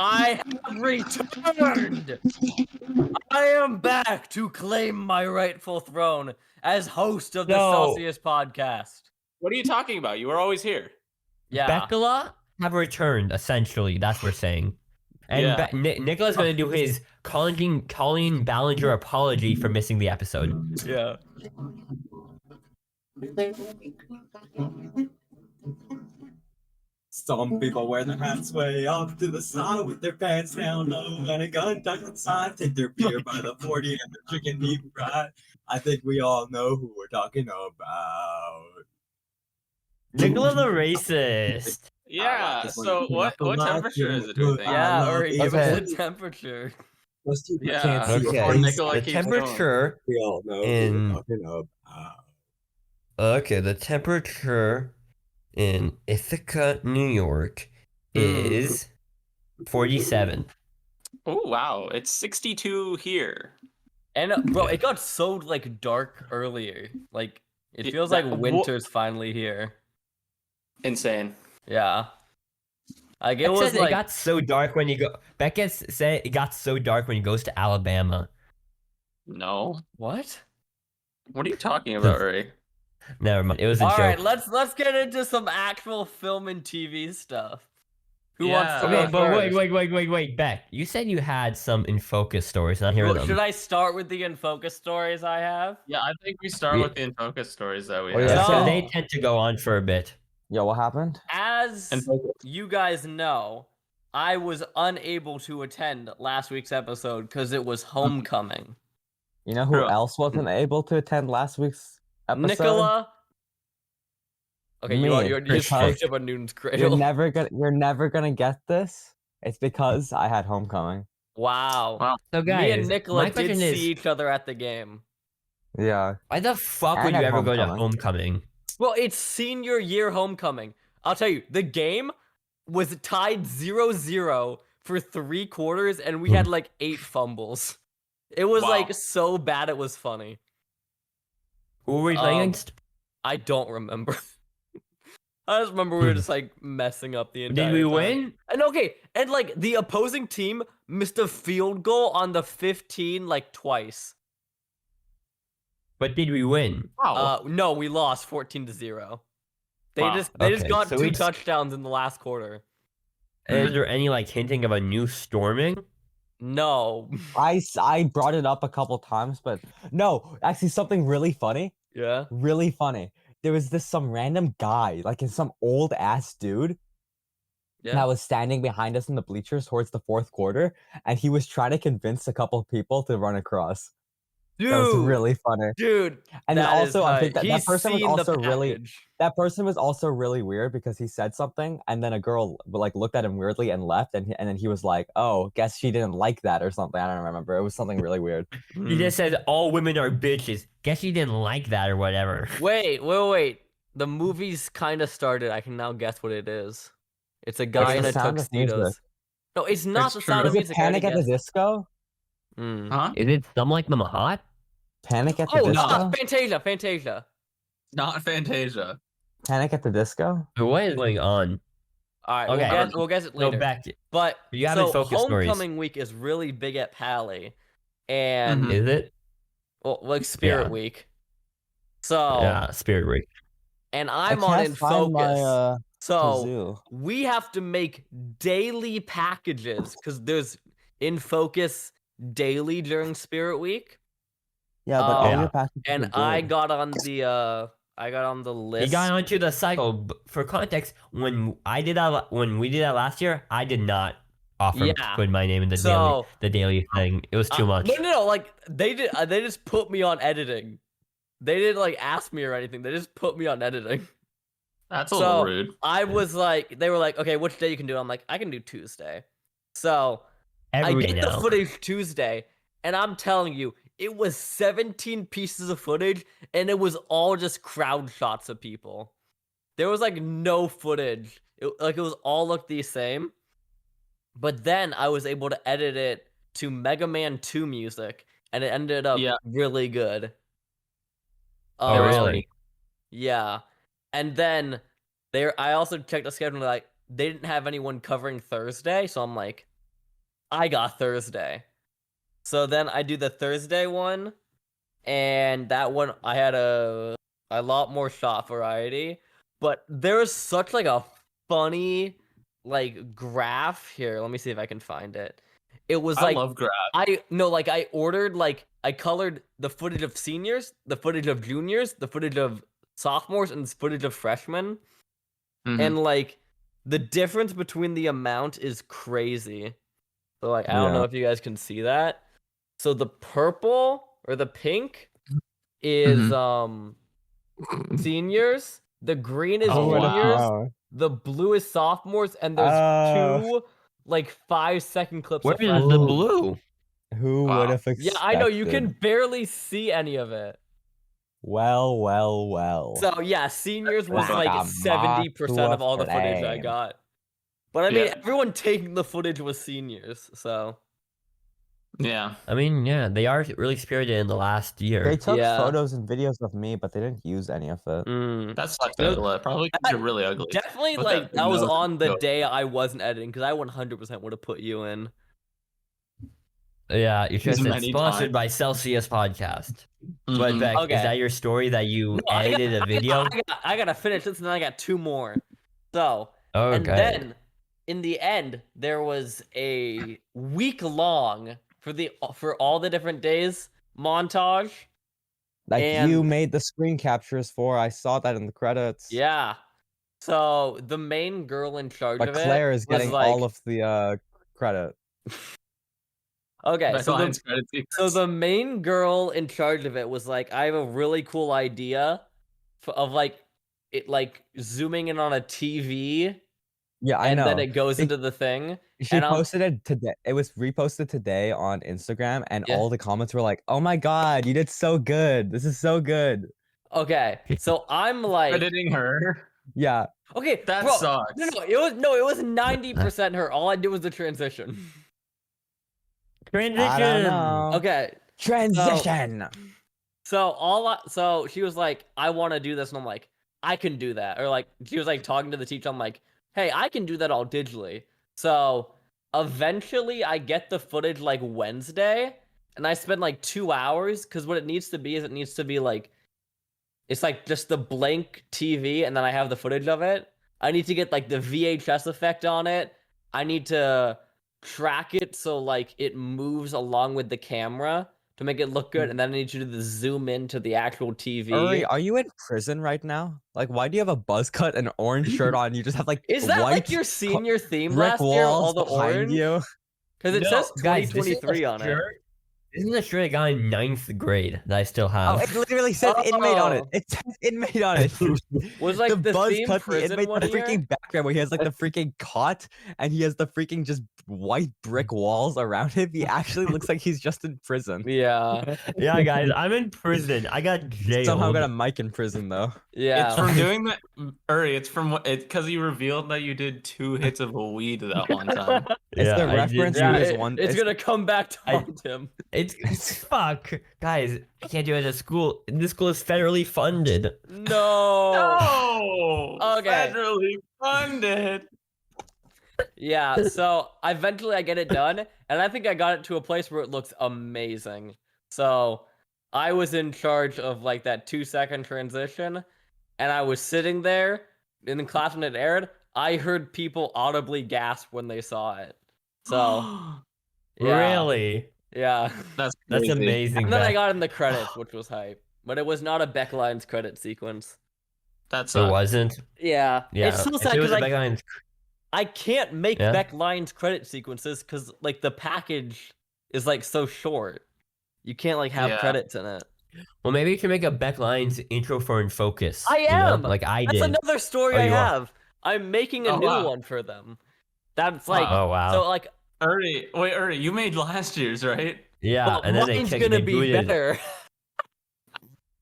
I have returned. I am back to claim my rightful throne as host of the Celsius podcast. What are you talking about? You were always here. Yeah. Becula have returned, essentially. That's what we're saying. And Yeah. Nicola's going to do his Colleen Ballinger apology for missing the episode. Yeah. Some people wear their hats way off to the side with their pants down low and a gun tucked inside. Take their beer by the 40 and their chicken deep fried. I think we all know who we're talking about. Nicola the racist. Yeah. So what temperature is it? Do you think? Yeah, or give Okay. us the temperature. Most people Yeah. can't see Okay. Before it. Nicola The keeps temperature. We all know who in- we're talking about. Okay, the temperature in Ithaca, New York is 47. Oh wow, it's 62 here. And bro, it got so like dark earlier. Like it It- feels that- like winter's finally here. Insane. Yeah. Like it Beck was says like it got so dark when you go. Beckett said it got so dark when he goes to Alabama. No. what? What are you talking about, Ray? Never mind. It was a All joke. right, let's get into some actual film and TV stuff. Who wants to Okay, go but first? wait, Beck. You said you had some in focus stories. Not hear Well, them. should I start with the In Focus stories I have? Yeah, I think we start Yeah. with the In Focus stories that we Oh, have. yeah. So No. they tend to go on for a bit. Yo, what happened? As In Focus. you guys know, I was unable to attend last week's episode because it was homecoming. You know who Bro. else wasn't able to attend last week's episode? Nicola. Okay, Me, you just because fucked up a Noon's You're Cradle. never gonna get this. It's because I had homecoming. Wow. Wow. So guys, Me and Nicola my did question see is, each other at the game. Yeah. why the fuck And would you at ever go to homecoming. homecoming? Well, it's senior year homecoming. I'll tell you, the game was tied 0-0 for 3 quarters, and we had like 8 fumbles. It was Wow. like so bad it was funny. Who were we playing Um, against? I don't remember. I just remember we were just like messing up the entire Did we time. win? And okay, and like the opposing team missed a field goal on the 15 like twice. But did we win? Wow. No, we lost 14-0. They Wow. just Okay, got so 2 we just- touchdowns in the last quarter. Is there any like hinting of a new storming? No. I brought it up a couple times, but no, actually something really funny. Yeah. Really funny. There was some random guy, like some old ass dude Yeah. that was standing behind us in the bleachers towards the 4th quarter, and he was trying to convince a couple people to run across. Dude, That was really funny. dude. And then that is also, I think hype. that He's person was seen the also really package. that person was also really weird because he said something, and then a girl like looked at him weirdly and left, and then he was like, "Oh, guess she didn't like that or something." I don't remember. It was something really weird. He just said all women are bitches. Guess he didn't like that or whatever. Wait. The movie's kind of started. I can now guess what it is. It's a guy in the a Sound of Music. tuxedo. No, it's not It's the true. Sound of Is it Music. I already Panic at the guessed. Disco? Mm. Huh? Is it some like them hot? Panic at the Oh, Disco? no, Fantasia. Not Fantasia. Panic at the Disco? What is going on? All right, Okay. we'll guess it Go later. back. But You have so in focus stories. homecoming week is really big at Pally, and Mhm. Is it? well, like Spirit Yeah. Week. So Yeah, Spirit Week. and I I'm on can't In find Focus. my, So kazoo. we have to make daily packages because there's In Focus daily during Spirit Week, Yeah, but all Yeah. your packages and are I good. got on the list. He got onto the cycle. For context, when we did that last year, I did not offer Yeah. to put my name in the So- daily thing. It was too much. No, like they did. They just put me on editing. They didn't like ask me or anything. They just put me on editing. That's a So, little rude. I was like, they were like, okay, which day you can do? I'm like, I can do Tuesday. So I Every get now. the footage Tuesday, and I'm telling you, it was 17 pieces of footage, and it was all just crowd shots of people. There was like no footage. It was all looked the same. But then I was able to edit it to Mega Man 2 music, and it ended up Yeah. really good. Oh, Um, really? Yeah. And then I also checked the schedule, like they didn't have anyone covering Thursday, so I'm like, I got Thursday. So then I do the Thursday one, and that one I had a lot more shot variety, but there was such like a funny like graph here. Let me see if I can find it. It was I like love graph. I ordered like I colored the footage of seniors, the footage of juniors, the footage of sophomores, and the footage of freshmen, Mhm. and like the difference between the amount is crazy. So like I don't know Yeah. if you guys can see that. So the purple or the pink is seniors, the green is Oh, wow. juniors, Oh. the blue is sophomores, and there's Oh. 2 like 5-second clips Where of is freshmen. the Ooh. blue? Who Wow. would have Yeah, expected? I know you can barely see any of it. Well. So yeah, seniors was Like like a 70% of all the footage I flame. got. But I mean, Yeah. everyone taking the footage was seniors, so Yeah. I mean, yeah, they are really spirited in the last year. They took Yeah. photos and videos of me, but they didn't use any of it. That sucks. You know, Angela. Probably 'cause you're really ugly. definitely Put like big that was nose on the and day I wasn't editing because I 100% would have put you in. Yeah, you should have As said many sponsored times. by Celsius Podcast. But Mhm. Beck, Okay. is that your story that you No, edited a video? I gotta finish this, and then I got 2 more. So, and Okay. then in the end, there was a week long for all the different days montage. Like And you made the screen captures for. I saw that in the credits. yeah, so the main girl in charge But of it Claire is was getting like, all of the credit. okay, Back so lines, credit So sequence. the main girl in charge of it was like, I have a really cool idea of like it like zooming in on a TV, Yeah, I and know. then it goes Be- into the thing. She And posted it today. It was reposted today on Instagram, and Yeah. all the comments were like, "Oh my god, you did so good! This is so good!" Okay, so I'm like, Crediting her. Yeah, okay, That bro, sucks. no, it was 90% her. All I did was the transition. Transition. I don't know. Okay, Transition. so she was like, I want to do this, and I'm like, I can do that. Or like she was like talking to the teacher. I'm like, hey, I can do that all digitally. So eventually, I get the footage like Wednesday, and I spend like 2 hours because what it needs to be is it needs to be like, it's like just the blank TV, and then I have the footage of it. I need to get like the VHS effect on it. I need to track it so like it moves along with the camera to make it look good, and then I need you to do the zoom into the actual TV. Uri, are you in prison right now? Like, why do you have a buzz cut and orange shirt on? You just have like Is that white like your senior theme brick last year? walls All the behind orange? you. Because it No, says guys, this is a 2023 on it. shirt. This is a shirt I got in 9th grade that I still Oh, have. it literally says inmate on it. Oh. It says inmate on it. Was like the buzz theme cut, the prison inmate, one the year? freaking background where he has like the freaking cot and he has the freaking just white brick walls around him. He actually looks like he's just in prison. Yeah, Yeah, guys, I'm in prison. I got jailed. Somehow got a mic in prison though. yeah. It's from doing that, Uri. It's from it because you revealed that you did 2 hits of a weed that one time. It's Yeah, the I reference did- Yeah, to his it- one. it's gonna come back to I- haunt him. It's fuck, guys. I can't do it at school. This school is federally funded. No. Oh, Okay. federally funded. Yeah, so eventually I get it done, and I think I got it to a place where it looks amazing. So I was in charge of like that 2-second transition, and I was sitting there in the class when it aired. I heard people audibly gasp when they saw it. So yeah, Really? yeah. That's That's crazy. amazing. And then I Beth. got in the credits, which was hype, but it was not a Becklines credit sequence. That's It wasn't. Yeah, Yeah. it's so if sad it was because a Becklines- I can't make Yeah. Becklines credit sequences because like the package is like so short. You can't like have Yeah. credits in it. Well, maybe you can make a Becklines intro for In Focus. I you know, am! like I That's did. another story Oh, I you are? have. I'm making a Oh, new wow. one for them. That's like Oh wow. so like Uri, you made last year's, right? yeah, well, and then they mine's checked. gonna They be booted. better.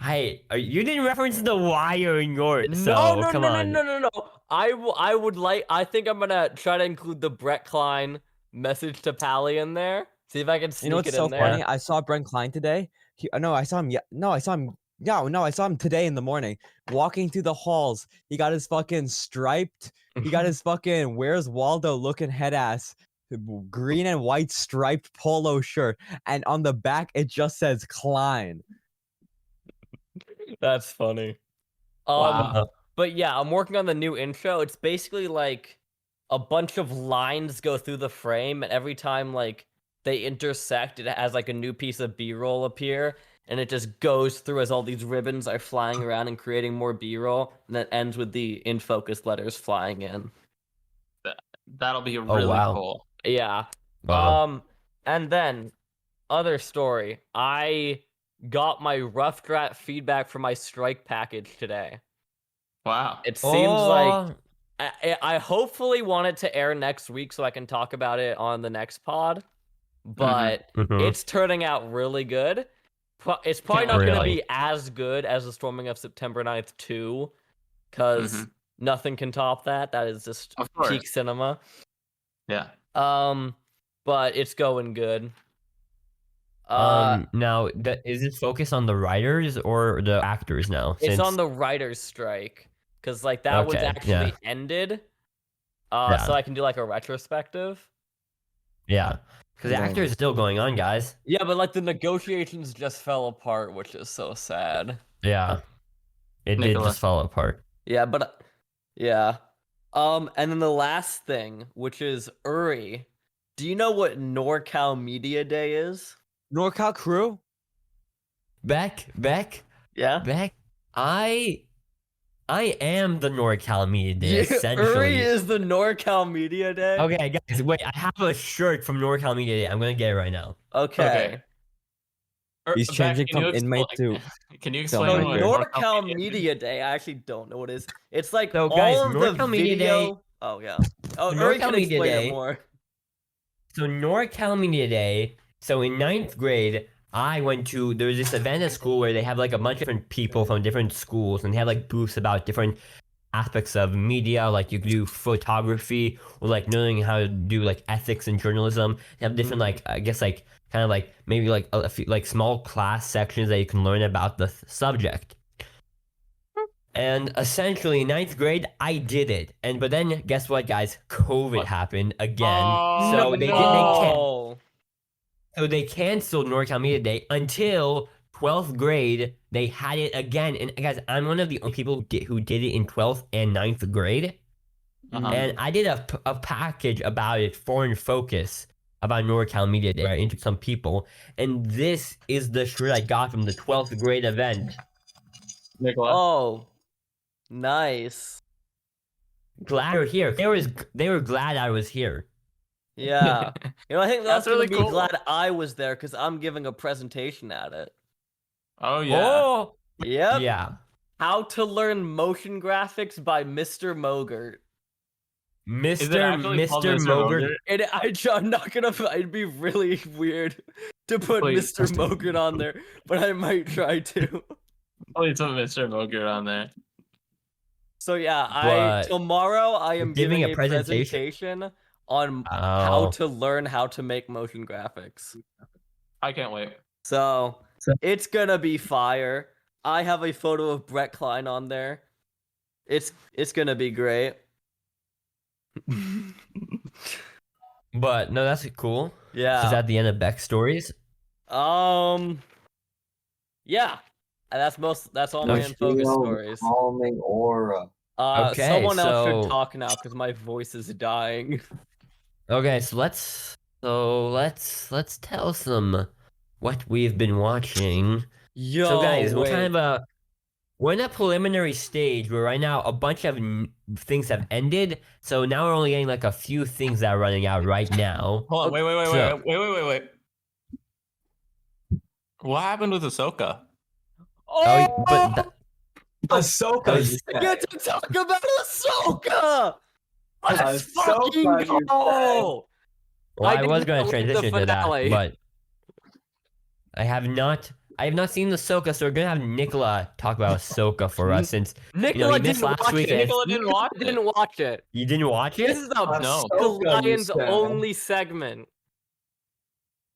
Hey, you didn't reference the wire in yours, so no, come on. no. I would like. I think I'm gonna try to include the Brett Klein message to Pally in there. See if I can sneak You know what's it so in there. funny? I saw Brent Klein today. No, I saw him. No, I saw him. No, I saw him today in the morning, walking through the halls. He got his fucking striped. He got his fucking Where's Waldo looking head ass. green and white striped polo shirt, and on the back it just says Klein. That's funny. Wow. But yeah, I'm working on the new intro. It's basically like a bunch of lines go through the frame, and every time like they intersect, it has like a new piece of B-roll appear, and it just goes through as all these ribbons are flying around and creating more B-roll, and then ends with the in focus letters flying in. That'll be really wow. cool. Yeah. Wow. And then other story. I got my rough draft feedback for my strike package today. Wow. It seems like Oh, I hopefully want it to air next week so I can talk about it on the next pod. But mhm. it's turning out really good. It's probably not Can't going to Really? be as good as the Storming of September 9th 2, because Mhm. nothing can top that. That is just Of course. peak cinema. Yeah. But it's going good. Uh, Now, is it focused on the writers or the actors now? it's on the writers' strike, because like that was Okay, actually yeah. ended. Yeah. So I can do like a retrospective. Yeah, because the Dang. actor is still going on, guys. Yeah, but like the negotiations just fell apart, which is so sad. Yeah, it did Nicola. just fall apart. Yeah, but yeah. And then the last thing, which is Uri. Do you know what NorCal Media Day is? NorCal crew? Beck, Yeah. I am the NorCal Media Day, Uri essentially. is the NorCal Media Day. Okay, guys, wait, I have a shirt from NorCal Media Day. I'm gonna get it right now. Okay. He's changing Can you from inmate explain- to Can you So explain Filmmaker. what NorCal Media Day, I actually don't know what it is. It's like So, all guys, of the NorCal Media video. Day- Oh yeah. Oh, NorCal Uri can Media explain Day- it more. So NorCal Media Day. So in 9th grade, I went to there was this event at school where they have like a bunch of different people from different schools, and they have like booths about different aspects of media. Like you could do photography, or like learning how to do like ethics and journalism. They have different like I guess like kind of like maybe like a few like small class sections that you can learn about the subject. And essentially, 9th grade, I did it. But then, guess what, guys? COVID happened again. Oh, so No. they canceled NorCal Media Day until 12th grade. They had it again. And guys, I'm one of the only people who did it in 12th and 9th grade. Uh-huh. And I did a package about it, Foreign Focus, about NorCal Media Day. I interviewed some people. And this is the shirt I got from the 12th grade event. Nicola. Oh. Nice. Glad you're here. They were glad I was here. Yeah. You know, I think That's that's really really cool. glad I was there because I'm giving a presentation at it. Oh yeah. Oh, Yep. yeah. How to learn motion graphics by Mr. Mogert. Is it actually called Mr. Mogert. I'm not gonna. It'd be really weird to put Please. Mr. Mogert on there, but I might try to. Please put Mr. Mogert on there. So yeah, But tomorrow I am giving giving a a presentation? presentation on how Oh. to learn how to make motion graphics. I can't wait. So it's gonna be fire. I have a photo of Brett Klein on there. It's gonna be great. But no, that's cool. Yeah. Is that the end of Beck's stories? Yeah. That's all my Infocus stories. Calming aura. Okay, Someone else should so- talk now because my voice is dying. Okay, so let's tell some what we've been watching. Yo, So guys, wait. we're in a preliminary stage where right now a bunch of things have ended. So now we're only getting like a few things that are running out right now. Hold on. So- Wait. What happened with Ahsoka? Oh, but Ahsoka. you I said. get to talk about Ahsoka. Let's Ahsoka, fucking you go. well, I did was not going to like the transition to that, finale. but I have not seen Ahsoka, so we're gonna have Nicola talk about Ahsoka for us since Nicola he missed didn't last watch week it. and- Nicola didn't watch it. Didn't watch it. you didn't watch This it. is the No. Ahsoka, you Lions said. only segment.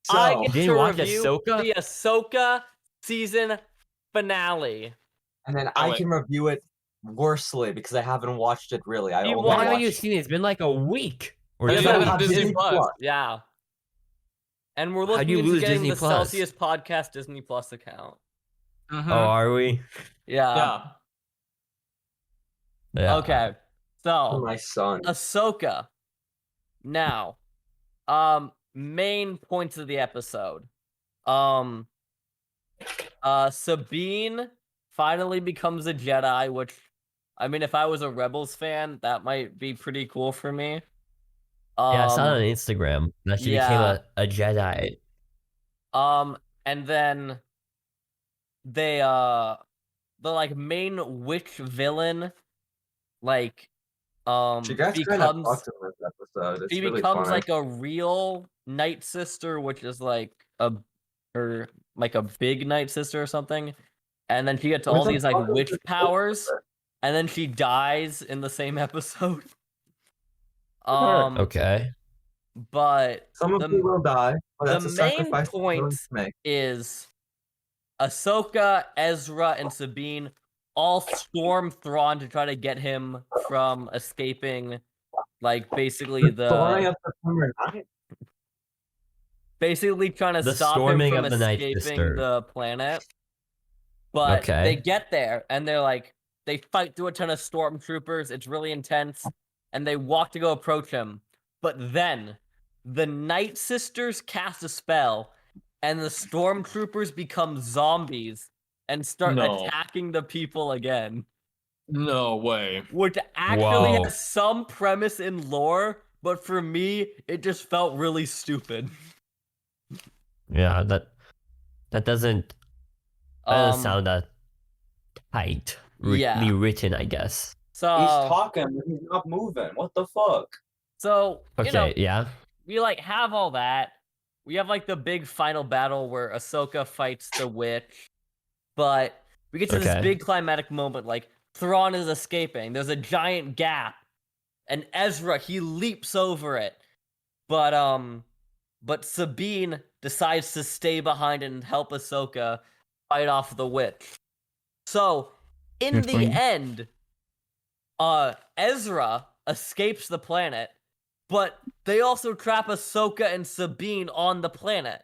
So, I get Didn't to watch review Ahsoka? the Ahsoka season finale. and then Oh, I wait. can review it worsely because I haven't watched it really. I You only Why watched- haven't you watched. seen it? It's been like a week Or Yeah, It's two? yeah, on yeah, Disney Plus. Yeah. And we're How do looking you into lose getting Disney the Plus? Celsius Podcast Disney Plus account. Mhm. Oh, are we? Yeah. Yeah. Yeah. Okay. So My son. Ahsoka. Now, main points of the episode. Sabine finally becomes a Jedi, which, I mean, if I was a Rebels fan, that might be pretty cool for me. Yeah, I saw it on Instagram that she became yeah. a Jedi. And then they, the like main witch villain, like, She gets kind of becomes fucked in this episode. It's she really becomes funny. like a real Night Sister, which is like like a big Night Sister or something. And then she gets all What the these like fuck is witch this powers, bullshit? and then she dies in the same episode. Um, Okay. but Some of you the will die, but the that's a main sacrifice you're willing point to make. is Ahsoka, Ezra, and Sabine all storm Thrawn to try to get him from escaping, like basically Storming the of September 9th? basically trying to The stop him storming from of the Night escaping Sister. the planet. But Okay. they get there and they're like, they fight through a ton of stormtroopers. It's really intense. And they walk to go approach him. But then the Night Sisters cast a spell and the stormtroopers become zombies and start No. attacking the people again. No way. Which actually Whoa. has some premise in lore, but for me, it just felt really stupid. Yeah, that doesn't sound that tight. yeah. Written, I guess. So He's talking, but he's not moving. What the fuck? So Okay, you know, yeah. we like have all that. We have like the big final battle where Ahsoka fights the witch, but we get to this Okay. big climatic moment. Like Thrawn is escaping. There's a giant gap, and Ezra he leaps over it, but Sabine decides to stay behind and help Ahsoka fight off the witch. So in the Mhm. end, Ezra escapes the planet, but they also trap Ahsoka and Sabine on the planet.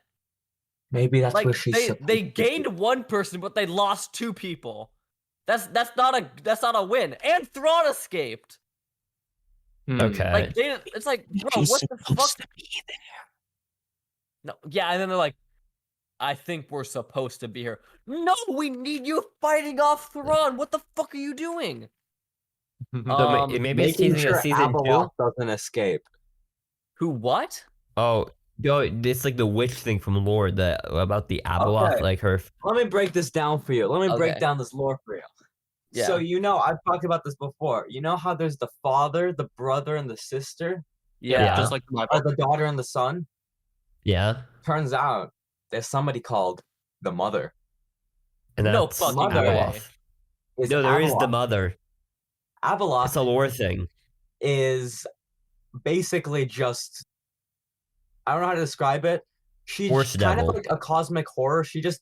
Maybe that's Like where she's they gained one person, but they lost two people. That's not a win. And Thrawn escaped. Okay. Like it's like, bro, what the fuck? No, yeah, and then they're like, I think we're supposed to be here. No, we need you fighting off Thrawn. What the fuck are you doing? So maybe it's making teasing sure a season Abeloth 2. doesn't escape. Who? What? Oh, yo, it's like the witch thing from lore about the Abeloth, Okay. like her. Let me break this down for you. Let me break Okay. down this lore for you. Yeah. So I've talked about this before. You know how there's the father, the brother, and the sister, Yeah. Just like the or Bible. the daughter and the son? Yeah, Turns out there's somebody called the mother. and No that's fucking Mother. Abeloth. Is No, there is the Abeloth. mother. Abeloth It's a lore thing. is basically just, I don't know how to describe it. She's Horse kind devil. of like a cosmic horror. She just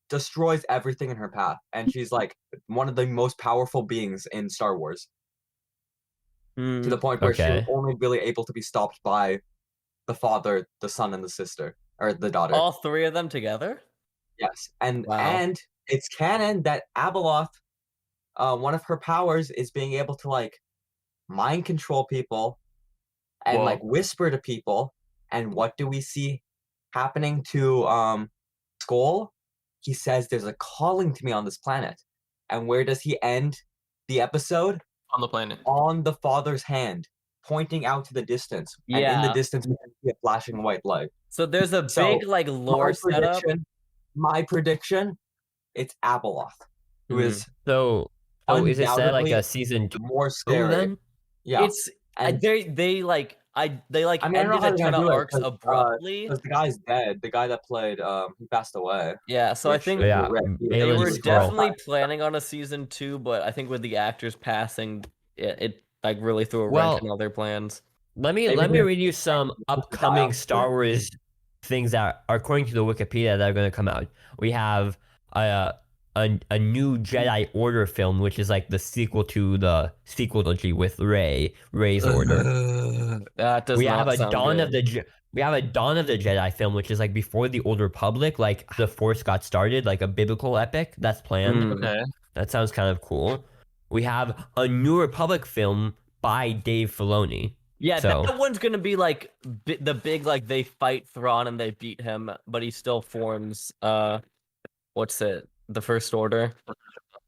destroys everything in her path, and she's like one of the most powerful beings in Star Wars, to the point where she was Okay. only really able to be stopped by the father, the son, and the sister, or the daughter. All three of them together? Yes, and Wow. it's canon that Abeloth, one of her powers is being able to like mind control people and Whoa. like whisper to people. And what do we see happening to Skull? He says, "There's a calling to me on this planet." And where does he end the episode? On the planet. On the father's hand, pointing out to the distance. And in the Yeah. distance, we can see a flashing white light. So there's a So, big like lore setup. My prediction, it's Abeloth, who is So, is it set like undoubtedly a season 2 more scary. then? Yeah, It's and they like I mean, I don't know ended how a they're ton gonna of do it, arcs 'cause, abruptly. because the guy's dead. The guy that played, he passed away. Yeah, so I which think is Yeah, regret. He was they Alan were really Scroll. definitely planning on a season 2, but I think with the actors passing, it like really threw a Well, wrench in all their plans. Let me Maybe read they're- you some die upcoming off Star Wars things that are according to the Wikipedia that are going to come out. We have a new Jedi Order film, which is like the sequel to the sequel trilogy with Rey's Order. That does We not have a sound Dawn of good. the we have a Dawn of the Jedi film, which is like before the Old Republic, like the Force got started, like a biblical epic that's planned. Mm. Okay. That sounds kind of cool. We have a New Republic film by Dave Filoni. Yeah, So- that one's gonna be like the big like they fight Thrawn and they beat him, but he still forms what's it? The First Order.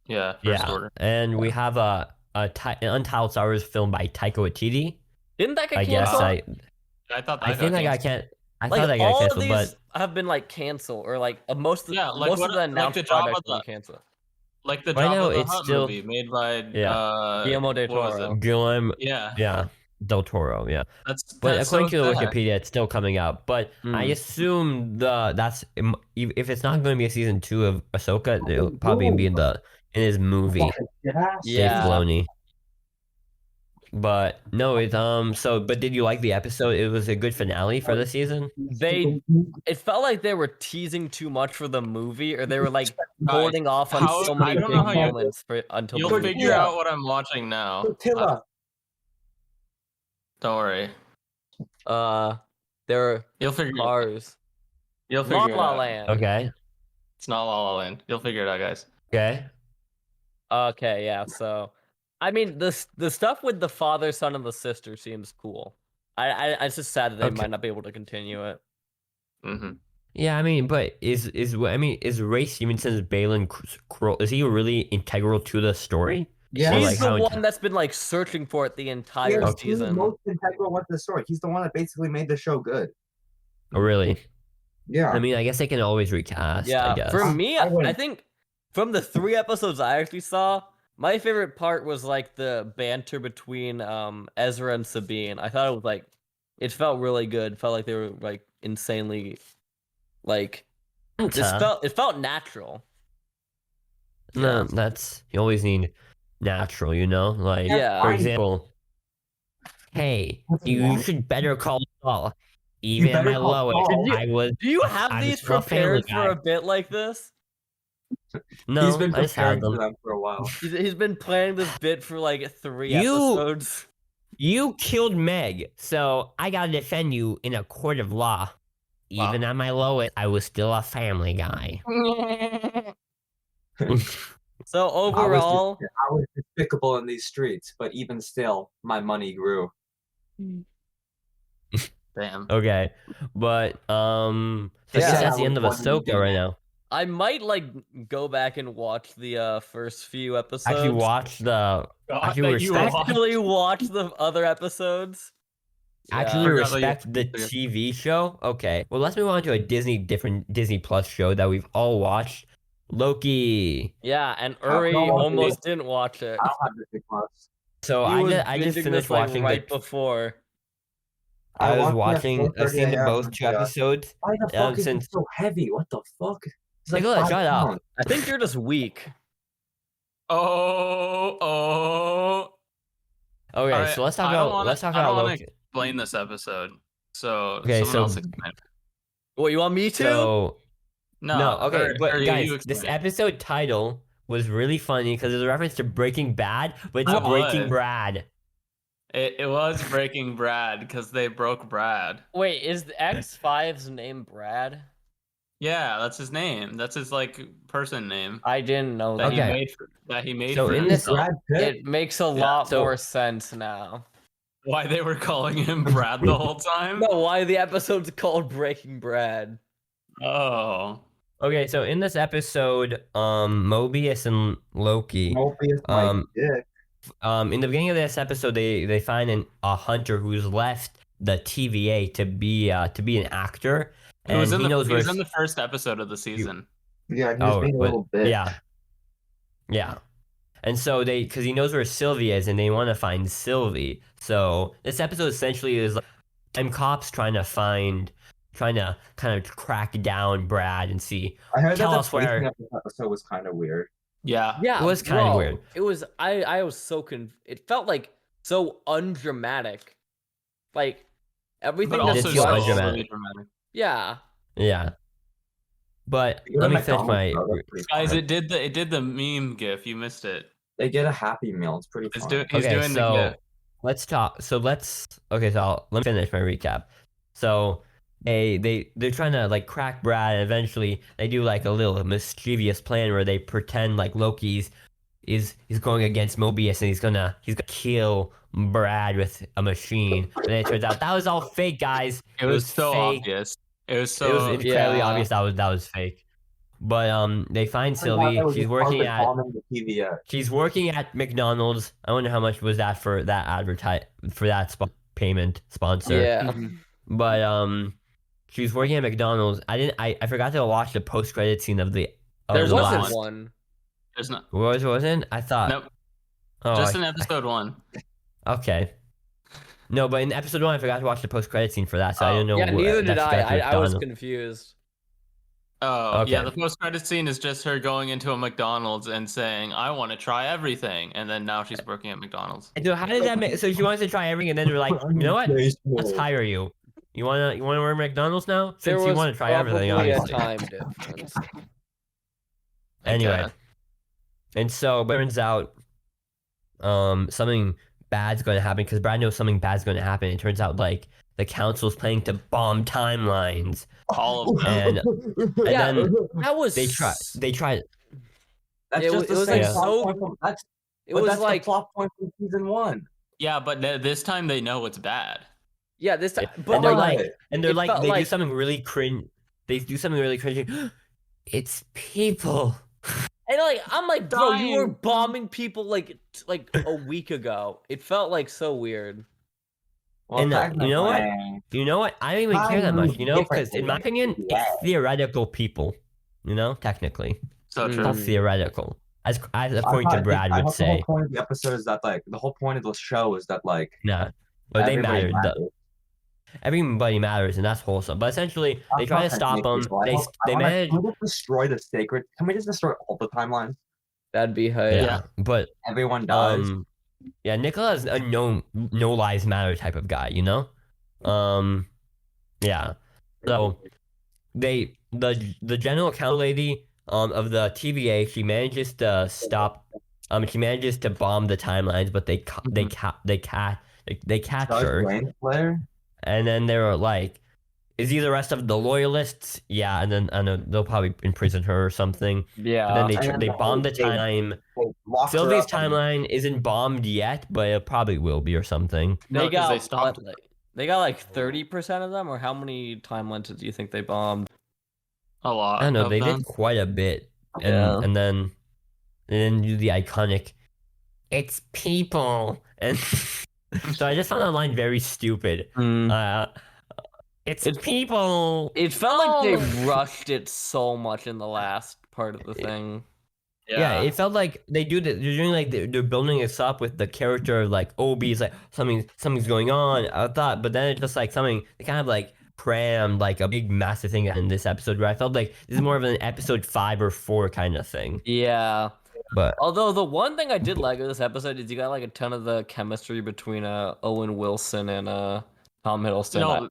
Yeah. First Order. And we have an Untitled Star Wars film by Taika Waititi. Didn't that get I guess canceled? I thought that I think got I got canceled. can't. I Like thought I got all of canceled, these but have been like canceled or like most of Yeah, like most what- of the like announced the Jabba projects the- were canceled. Like the Right now, Jabba the it's Hutt still- movie made by Guillermo del what was it? Toro. Guillermo, Yeah. Del Toro, yeah. That's But that's according so to the sad. Wikipedia, it's still coming out. But I Mm. assume if it's not going to be a season 2 of Ahsoka, it'll probably be in his movie. Dave Yeah. Filoni. But no, it's but did you like the episode? It was a good finale for the season. It felt like they were teasing too much for the movie, or they were like Guys, holding off on how- so I many don't big know how you- moments until You'll the movie. figure out what I'm watching now. Tortilla. Don't worry. There You'll are figure. cars. You'll La figure it La out. Land. Okay. It's not La La Land. You'll figure it out, guys. Okay. Okay, yeah. So, I mean, the stuff with the father, son, and the sister seems cool. It's just sad that they Okay. might not be able to continue it. Mm-hmm. Yeah, I mean, but is Ray Stevenson's Balin Kroll, is he really integral to the story? Yeah, Or, He's like, the how- one that's been like searching for it the entire He's the season. most integral one to the story. He's the one that basically made the show good. Oh, really? Yeah. I mean, I guess they can always recast. I Yeah, guess. for me, I I wouldn't- think from the 3 episodes I actually saw, my favorite part was like the banter between Ezra and Sabine. I thought it was like it felt really good. Felt like they were like insanely like it felt natural. No, that's you always need natural, you know? Like Yeah. for example, hey, you should better call Saul. Even at better my call lowest, Saul. I was Do you have I'm these still a Family prepared for a Guy. bit like this? no, He's been I just had preparing for them. them for a while. He's been planning this bit for like 3 You- episodes. You killed Meg, so I gotta defend you in a court of law. Wow. Even at my lowest, I was still a Family Guy. So overall, I was despicable in these streets, but even still, my money grew. Damn. Okay, but so I Yeah. guess that's the end of One you Ahsoka did. right now. I might like go back and watch the first few episodes. Actually, watch the. Actually, that you respect. watched. Actually watch the other episodes. Actually, I forgot that you- respect the TV show. Okay, well, let's move on to a different Disney Plus show that we've all watched. Loki. Yeah, and How Uri long almost didn't watch it. I don't have Disney Plus. So He I was just binging finished this, like, watching right the. before. I was watched it at watching. I've 4:30 seen a.m. both 2 Yeah. episodes. Why the fuck is since- it so heavy? What the fuck? It's like Nicola, 5 shut up. pounds. I think you're just weak. Oh. Okay, Alright, so let's talk I don't about wanna- let's talk I don't about wanna Loki. Explain this episode. So Okay, someone so- else explain. What, you want me to? So No. okay, or but you guys, explain this it. episode title was really funny because it's a reference to Breaking Bad, but it's It Breaking was. Brad. It was Breaking Brad because they broke Brad. Wait, is the X5's name Brad? Yeah, that's his name. That's his like person name I didn't know that that. Okay. he made So for in this- himself. Brad Pitt? It makes a lot so- more sense now. Why they were calling him Brad the whole time? No, why the episode's called Breaking Brad. Oh. Okay, so in this episode, Mobius and Loki, Mobius, my Um, dick. in the beginning of this episode, they find a hunter who's left the TVA to be an actor, He was and in he knows he where. was in the first episode of the season. Yeah, he was being a but- little bitch. yeah, and so because he knows where Sylvie is, and they want to find Sylvie. So this episode essentially is like time cops trying to kind of crack down Brad and see. I heard Tell that us the pacing where- of this episode was kind of weird. Yeah. Yeah, It was kinda bro, weird. It was I was so it felt like so undramatic. Like everything But that's It's also so so rushed. undramatic. really dramatic. Yeah. Yeah. But They go to let me finish McDonald's, my. though, that's pretty Guys, funny. it did the meme gif. You missed it. They get a Happy Meal. It's pretty He's funny. he's Okay, doing the so gif. let's talk. So let me finish my recap. So they're trying to like crack Brad, and eventually they do like a little mischievous plan where they pretend like Loki's is going against Mobius and he's gonna kill Brad with a machine. But then it turns out that was all fake, guys. It was so fake. obvious. It was It was so incredibly Yeah. obvious that was fake. But they find I forgot that Sylvie. was She's just part of working the at common PBS. She's working at McDonald's. I wonder how much was that for that payment sponsor. Yeah. But she's working at McDonald's. I forgot to watch the post credit scene of the There the wasn't last. one. There's not. Wasn't? I thought. Nope. Oh, Just in episode 1. okay. No, but in episode 1, I forgot to watch the post credit scene for that, so I Oh. don't know. Yeah, neither did that's I. directly I was McDonald's. confused. Oh, yeah, Okay. the post-credit scene is just her going into a McDonald's and saying, I want to try everything. And then now she's working at McDonald's. And so how did that make? So she wants to try everything, and then they're like, you know what? Let's hire you. You wanna work at McDonald's now? There Since you was want to try everything, probably a obviously. time difference. Anyway, Okay. and so it turns out, something bad's going to happen because Brad knows something bad's going to happen. It turns out like the council's planning to bomb timelines, All of them. and Yeah, then that was. they tried. That's It just was the same like plot so- point from that's It but was that's like the plot point from season 1. Yeah, but this time they know it's bad. yeah, this time, And but they're like, like, and they're it like, felt they do like- something really cringe. They do something really cringy. It's people. and like I'm like, bro, you were Dying. bombing people like a week ago. It felt like so weird. Well, And, you know what? technically- You know what? I don't even care that much. You know, because in my opinion, Yeah. it's theoretical people. You know, technically, So Mm. true. it's all theoretical. As I according to thought- Brad I would thought say. the whole point of the episode is that like the whole point of the show is that like Nah, but they everybody mattered. matters. Everybody matters, and that's wholesome. But essentially, they try to stop them. They manage. Can we just destroy the sacred? Can we just destroy all the timelines? That'd be hype. Yeah, but Everyone does. yeah, Nicola's a no lives matter type of guy. You know, yeah. So the general count lady of the TVA, she manages to stop. She manages to bomb the timelines, but they catch Does her. Wayne Slayer? And then they were like, is he the rest of the loyalists? Yeah, and then I know they'll probably imprison her or something. Yeah. And then and then they the bomb the whole thing- time. They locked her Sylvie's up and- timeline isn't bombed yet, but it probably will be or something. No, they 'cause got they stopped. what, like, they got like 30% of them, or how many timelines do you think they bombed? A lot. I don't know, of they them. did quite a bit. And Yeah. and then do the iconic, it's people. And so I just found that line very stupid. It's people. It felt like Oh. they rushed it so much in the last part of the thing. Yeah, it felt like they're doing like they're building this up with the character of like Obi's like something's going on. I thought, but then it's just like something they kind of like crammed like a big massive thing in this episode where I felt like this is more of an episode 5 or 4 kind of thing. Yeah. But Although the one thing I did like of this episode is you got like a ton of the chemistry between Owen Wilson and Tom Hiddleston. No,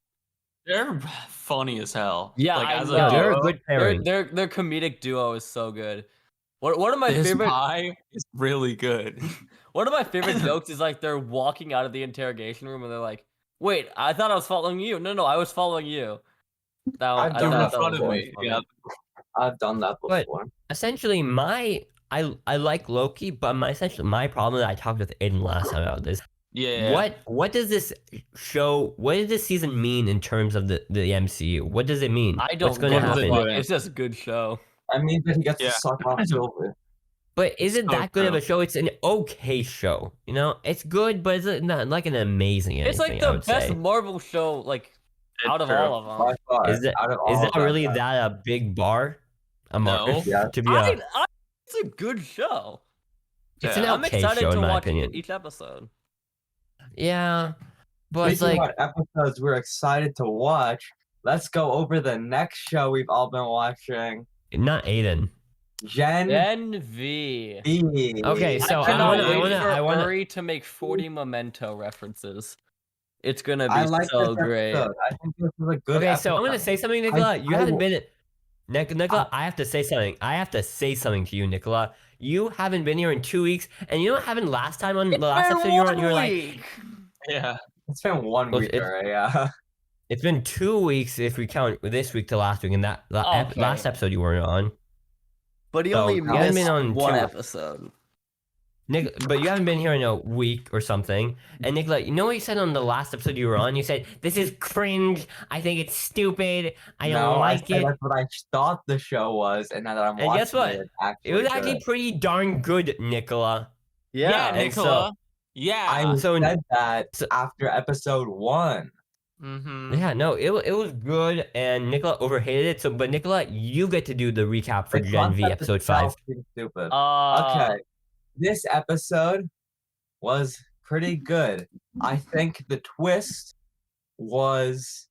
they're funny as hell. Yeah, like, I as know. no, they're a duo, good pairing. their comedic duo is so good. One of my this favorite pie is really good. one of my favorite jokes is like they're walking out of the interrogation room and they're like, "Wait, I thought I was following you. No, I was following you." That one, I Don't thought in that front was of really me. funny. Yeah. I've done that But- before. Essentially, I like Loki, but my problem that I talked with Aiden last time about this. Yeah. What does this show? What does this season mean in terms of the MCU? What does it mean? I don't What's going to give a happen? fuck. It's just a good show. I mean that he gets Yeah. to suck off Silver. But isn't So that good of true. a show? It's an okay show. You know, it's good, but it's not like an amazing anything. It's like I the would best say. Marvel show like It's out of true. all of them. By far, Is that- out of all Is of that them, really that a big bar? No. Yeah. To be a, It's a good show. it's Yeah. an I'm okay excited show to in my watch opinion. each episode. Yeah, but it's Speaking like about episodes we're excited to watch, let's go over the next show we've all been watching. not Aiden. Gen NV. V. Okay, so I I cannot wanna- wait for I wanna- Uri to make 40 Memento references. It's gonna be I like so this great. episode. I think this is a good Okay, episode. so I'm gonna say something, Nicola. You haven't been Nicola, I have to say something. I have to say something to you, Nicola. You haven't been here in 2 weeks, and you know what happened last time on the last episode you were on? You were like, Yeah. It's been 1 Well, week, it's- alright? Yeah. it's been 2 weeks if we count this week to last week, and that Okay. last episode you weren't on. But he So, only you haven't missed been on one 2 episode. Nick, but you haven't been here in a week or something. And Nicola, you know what you said on the last episode you were on? You said, "This is cringe. I think it's stupid. I don't No, like said it." That's what I thought the show was, and now that I'm And watching guess what? it's It was actually actually good. pretty darn good, Nicola. Yeah, and Nicola. I so- said that so- after episode 1. Mm-hmm. Yeah, no, it was good, and Nicola overhated it. So, but Nicola, you get to do the recap for The Gen V concept episode 5. itself seems stupid. Okay. Okay, this episode was pretty good. I think the twist was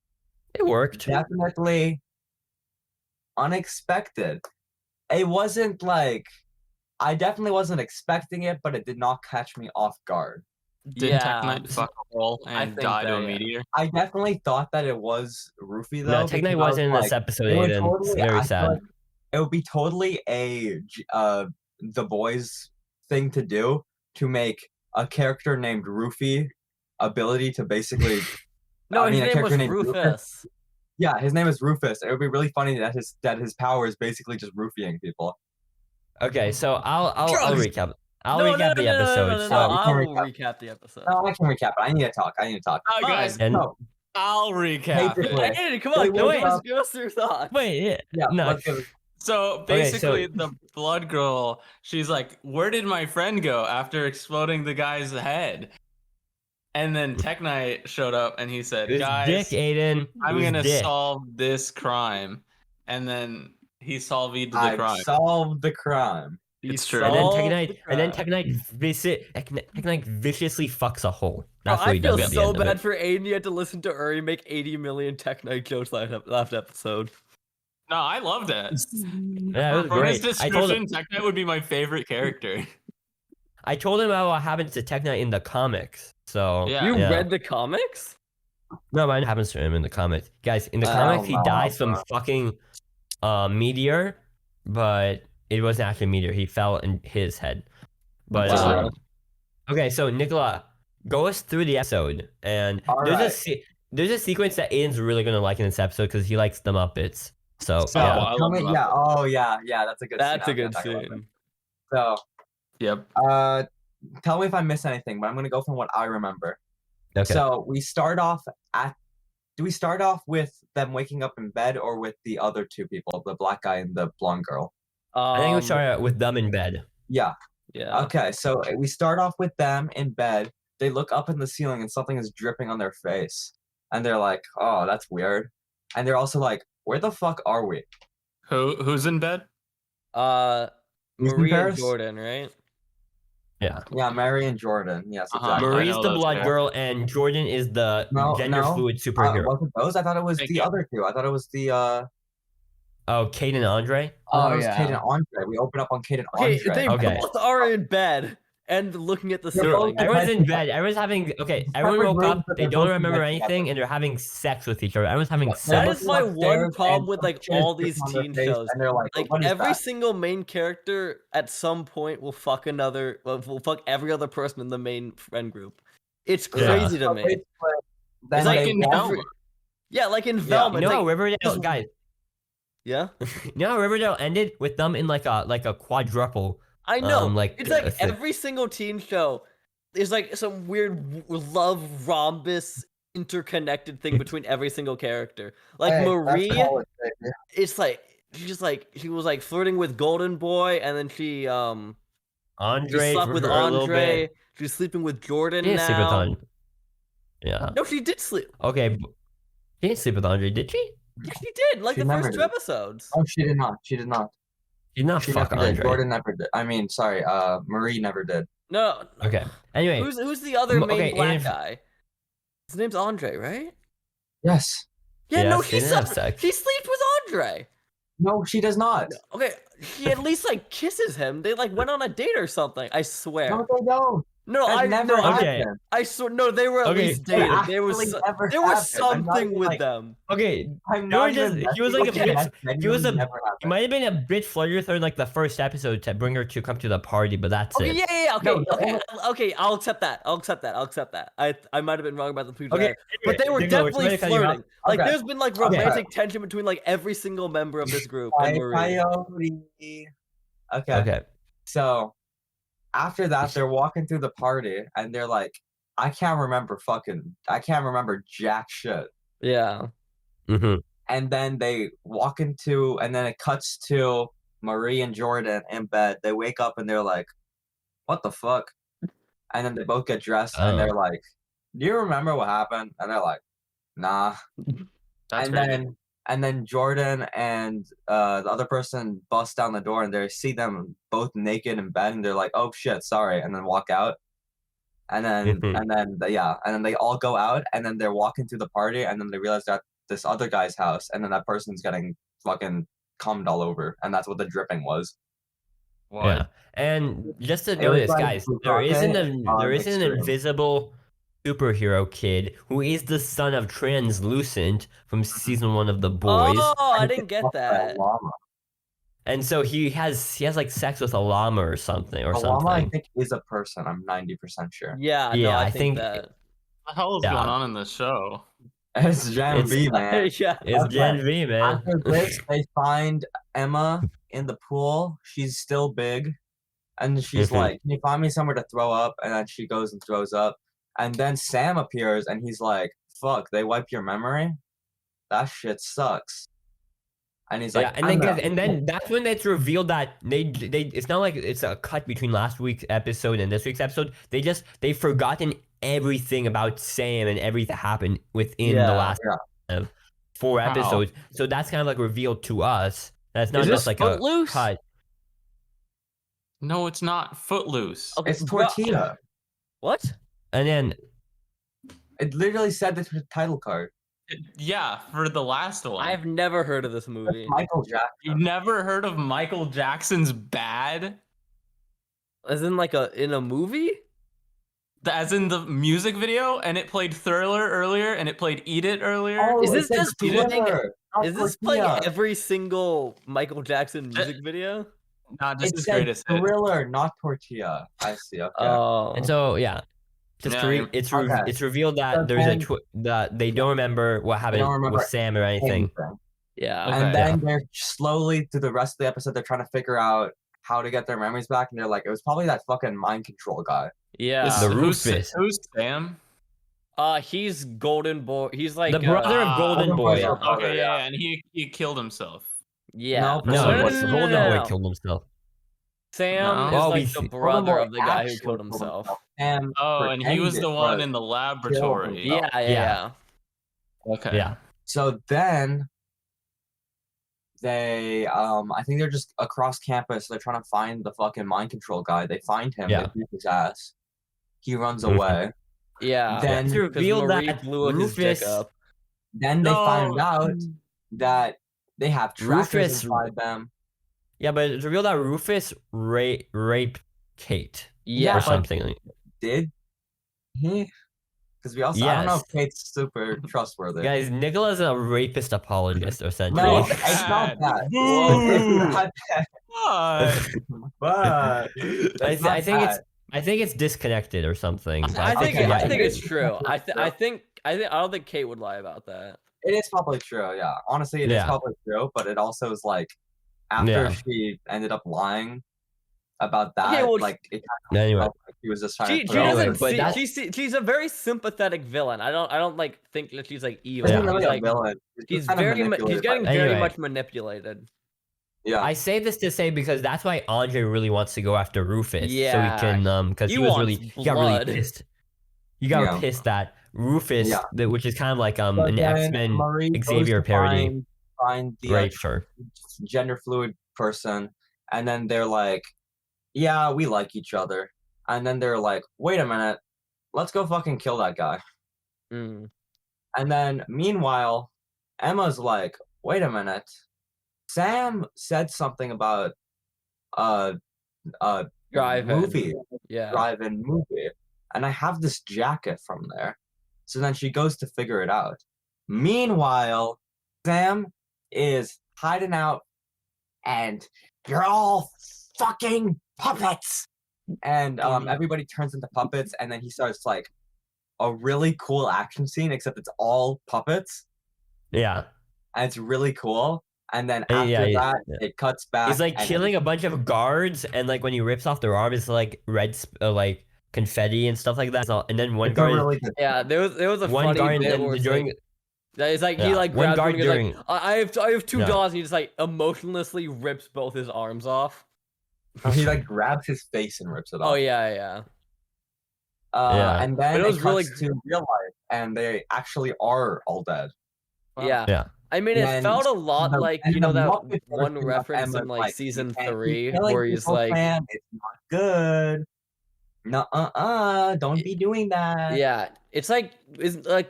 It worked. definitely unexpected. It wasn't like I definitely wasn't expecting it, but it did not catch me off guard. Did Yeah. Tech Knight fuck a hole I and think die to that, a yeah. meteor? I definitely thought that it was Rufy though. No, Tech Knight because I was wasn't in like, this episode, it would Aiden. totally- It's very I feel sad. like it would be totally a the boys thing to do to make a character named Rufy ability to basically No, I mean, a his name was character named Rufus. yeah, his name is Rufus. It would be really funny that his power is basically just Rufying people. Okay, so I'll Drugs. recap. I'll No, recap the episode. No, so, you I can will recap. recap the episode. No, I can recap it. I need to talk. Oh, guys, And- no, I'll recap Basically- it. Aiden, come Wait, on, wait, give us your thoughts. wait, yeah, yeah, no, let's give it- So Okay, so- basically, the blood girl, she's like, "Where did my friend go after exploding the guy's head?" And then Tech Knight showed up and he said, it was "Guys, Dick, Aiden. I'm It was gonna Dick. solve this crime." And then he solved the I crime. solved the crime. It's He true. And then solved Tech the Knight, and then crime. Tech Knight viciously fucks a hole. That's Bro, what he I feel does at the so end of bad it. for Aiden. You had to listen to Uri make 80 million Tech Knight jokes last episode. No, I loved it. Yeah, it was For his great. I told him, description, Tech Knight would be my favorite character. about what happens to Tech Knight in the comics. So Yeah. You yeah. read the comics? No, but it happens to him in the comics. Guys, in the I comics, don't he know, dies from bro. fucking meteor, but it wasn't actually a meteor. He fell in his head. But Wow. okay, so Nicola, go us through the episode, and there's a sequence that Aiden's really gonna like in this episode because he likes the Muppets. So, So, yeah. I tell love me, the yeah, oh yeah, that's a good. That's scene. a good I love it. scene. So, Yep. tell me if I miss anything, but I'm gonna go from what I remember. Okay. So we start off at. Do we start off with them waking up in bed or with the other two people, the black guy and the blonde girl? I think we start out with them in bed. Yeah. Yeah. Okay, so we start off with them in bed. They look up in the ceiling and something is dripping on their face. And they're like, oh, that's weird. And they're also like, where the fuck are we? Who's in bed? Who's in Maria and Paris? Jordan, right? Yeah. Yeah, Mary and Jordan. Yes, Uh-huh. exactly. I Marie's know the those blood guys. girl, and Jordan is the gender no. fluid superhero. Was it those? I thought it was Thank the you. other two. I thought it was the Oh, Kate and Andre. it was Kate and Andre. We open up on Kate and Okay, Andre. they Okay. both are in bed and looking at the They're ceiling. both- Everyone's in bed. Everyone's having everyone separate woke rooms, up. but They they're don't both in remember bed anything, and they're having sex with each other. Everyone's having They're sex. That is my looking one upstairs problem and with like shit is all these dripping on their teen face, shows. And they're like, Like what is every that? single main character at some point will fuck will fuck every other person in the main friend group. It's Yeah. crazy to me. Then It's like they in walk- Velma. Yeah, like in Yeah. Velma. You it's know how like- Riverdale, just- guys? yeah, You know how Riverdale ended with them in like a quadruple. I know. like, It's like thing. every single teen show is like some weird love rhombus interconnected thing between every single character. Like Hey, that's Marie, college, baby. it's like she was like flirting with Golden Boy, and then she Andre slept for with a little Andre. bit. She's sleeping with Jordan She didn't sleep with now. Andre. Yeah. No, she did sleep. Okay. She didn't sleep with Andre, did she? Yeah, she did. Like She the never first two did. episodes. Oh, she did not. She did not. She did not She fuck never did. Andre. Jordan never did. I mean, sorry. Marie never did. No. Okay. Anyway, Who's the other main okay, black if- guy? His name's Andre, right? Yes. Yeah, no, Yes, he they didn't have slept. sex. She sleeps with Andre. No, she does not. Okay, she at least like kisses him. They like went on a date or something. I swear. No, they don't. No, That I never no, Okay. happened. I swear no, they were at Okay, least that dating. There was actually never there was happened. I'm not something even, with like- them. Okay, I'm they were not just even he was like a messing with you. bit. That He was a. genuinely never He happened. might have been a bit flirty with her in like the first episode to bring her to come to the party, but that's Okay, it. yeah, No, okay, the okay, only- okay. I'll accept that. I'll accept that. I might have been wrong about the previous Okay, guy, but they were Nicola, definitely sorry to cut you off. flirting. Like, Okay. there's been like Okay. romantic tension between like every single member of this group and Marie. Coyote. Okay. Okay. So after that, they're walking through the party and they're like, I can't remember jack shit. Yeah. Mm-hmm. And then they walk into, and then it cuts to Marie and Jordan in bed. They wake up and they're like, what the fuck? And then they both get dressed and they're like, do you remember what happened? And they're like, nah. That's and crazy. then Jordan and the other person bust down the door and they see them both naked in bed and they're like, oh shit, sorry, and then walk out. And then Mhm. and then they all go out and then they're walking through the party and then they realize they're at this other guy's house and then that person's getting fucking cummed all over and that's what the dripping was. What? Yeah, and just to It was notice, like guys, there isn't on an extreme. invisible superhero kid who is the son of Translucent from season 1 of The Boys, Oh, I didn't get that. Llama. and so he has like sex with a llama or something A llama, I something. think, is a person. I'm 90% sure. Yeah, no, Yeah, I I think think- that. What the hell is Yeah. going on in this show? It's Gen It's- V, man. Yeah. It's Okay. Gen V, man. After this, they find Emma in the pool. She's still big. And she's Mhm. like, can you find me somewhere to throw up? And then she goes and throws up. And then Sam appears and he's like, fuck, they wiped your memory? That shit sucks. And he's like, Yeah, and then that's when it's revealed that they it's not like it's a cut between last week's episode and this week's episode. They've forgotten everything about Sam and everything that happened within the Yeah. last 4 Wow. episodes. So that's kind of like revealed to us. That's not Is just this like a Footloose? cut. No, it's not Footloose. Okay, it's bro- Tortilla. What? And then It literally said the title card. Yeah, for the last one. I've never heard of this movie. Michael Jackson. You've never heard of Michael Jackson's Bad? As in like in a movie? As in the music video, and it played Thriller earlier, and it played Eat It earlier. Oh, Is it this said just playing- Thriller, not Is this playing Tortilla. every single Michael Jackson music video? Not just It his said greatest hit. Thriller, not Tortilla. I see. Okay. Oh. and so yeah. Yeah, It's revealed that So there's then- that they don't remember what happened remember with Sam or anything. yeah. Okay. And then they're slowly through the rest of the episode, they're trying to figure out how to get their memories back, and they're like, it was probably that fucking mind control guy. Yeah. The who's, Rufus. who's Sam? He's Golden Boy. He's like The brother of Ah, Golden Golden Boy. Boy's our brother, Okay, yeah. yeah, and he killed himself. Yeah. No, No, So what's what- Golden no. Boy killed himself. Sam No. is Oh, like we the see- brother of the guy who Actually killed himself. And Oh, and he was the pretended, one but- in the laboratory. himself. Yeah. Okay. Yeah. So then they I think they're just across campus, they're trying to find the fucking mind control guy. They find him, Yeah. they beat his ass. He runs Mhm. away. Yeah. Then It's Because revealed Marie that blew his dick Rufus up. Then they find out that they have trackers Rufus- inside them. Yeah, but it's revealed that Rufus raped Kate Yeah. or but- something. Did he? Because we also I don't know Yes. if Kate's super trustworthy. Guys, Nicola's a rapist apologist, essentially. No, Boo. it's not that. Boo. It's not that. What? But it's not I think that. I think it's disconnected or something. but I think Okay, I yeah. think it's true. I Yeah. think I don't think Kate would lie about that. It is probably true, yeah. Honestly, it is Yeah. probably true, but it also is like after Yeah. she ended up lying about that, Okay, well, like it kind of Anyway, felt like she was just trying She to she throw Anyway, doesn't it. but see, that's- she's a very sympathetic villain. I don't like think that she's like evil. She's Yeah. not really She's a like villain. he's just kinda very he's manipulated by getting them. very Anyway. much manipulated. Yeah. I say this to say because that's why Andre really wants to go after Rufus, Yeah. so he can because he He was wants really he got blood. really pissed. You got Yeah. pissed that Rufus, Yeah. which is kind of like So an then X-Men Marie goes Xavier to parody, find the raped her. gender fluid person, and then they're like, "Yeah, we like each other." And then they're like, "Wait a minute, let's go fucking kill that guy." Mm. And then meanwhile, Emma's like, "Wait a minute, Sam said something about Drive-in. movie, Yeah. drive-in movie, and I have this jacket from there. So then she goes to figure it out. Meanwhile, Sam is hiding out, and you're all fucking puppets. And everybody turns into puppets, and then he starts like a really cool action scene, except it's all puppets, Yeah. and it's really cool. And then Yeah, after yeah, that, yeah. it cuts back. He's like and killing a bunch of guards, and like when he rips off their arm, it's like like confetti and stuff like that. And then one it's a guard, really good. Yeah, there was a one funny guard bit where it's during. like, it's like he Yeah, like one grabs guard one and he's during. like, I have two Yeah. dollars, and he just like emotionlessly rips both his arms off. He like grabs his face and rips it off. Oh yeah. Yeah. And then But it was it really- cuts to real life, and they actually are all dead. Yeah. Yeah. I mean, it And felt a lot the- like, and you know, the that Muppet one version of reference in Emma's like "You season can't keep 3 killing where he's people, like, Sam. It's not good. Don't be doing that. yeah, it's like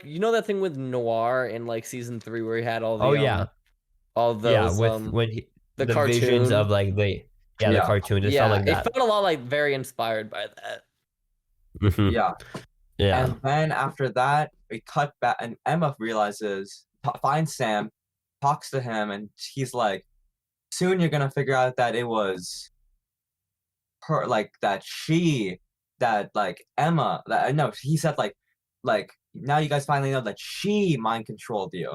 you know that thing with Noir in like season 3 where he had all the Oh yeah. all those Yeah, with when he, the the visions cartoon. of like the the Yeah. cartoon just yeah, felt like it that. felt a lot like very inspired by that. Mhm. Yeah. Yeah. And then after that, we cut back, and Emma realizes, finds Sam, talks to him, and he's like, "Soon you're gonna figure out that it was her, like Emma. That no, he said like now you guys finally know that she mind controlled you.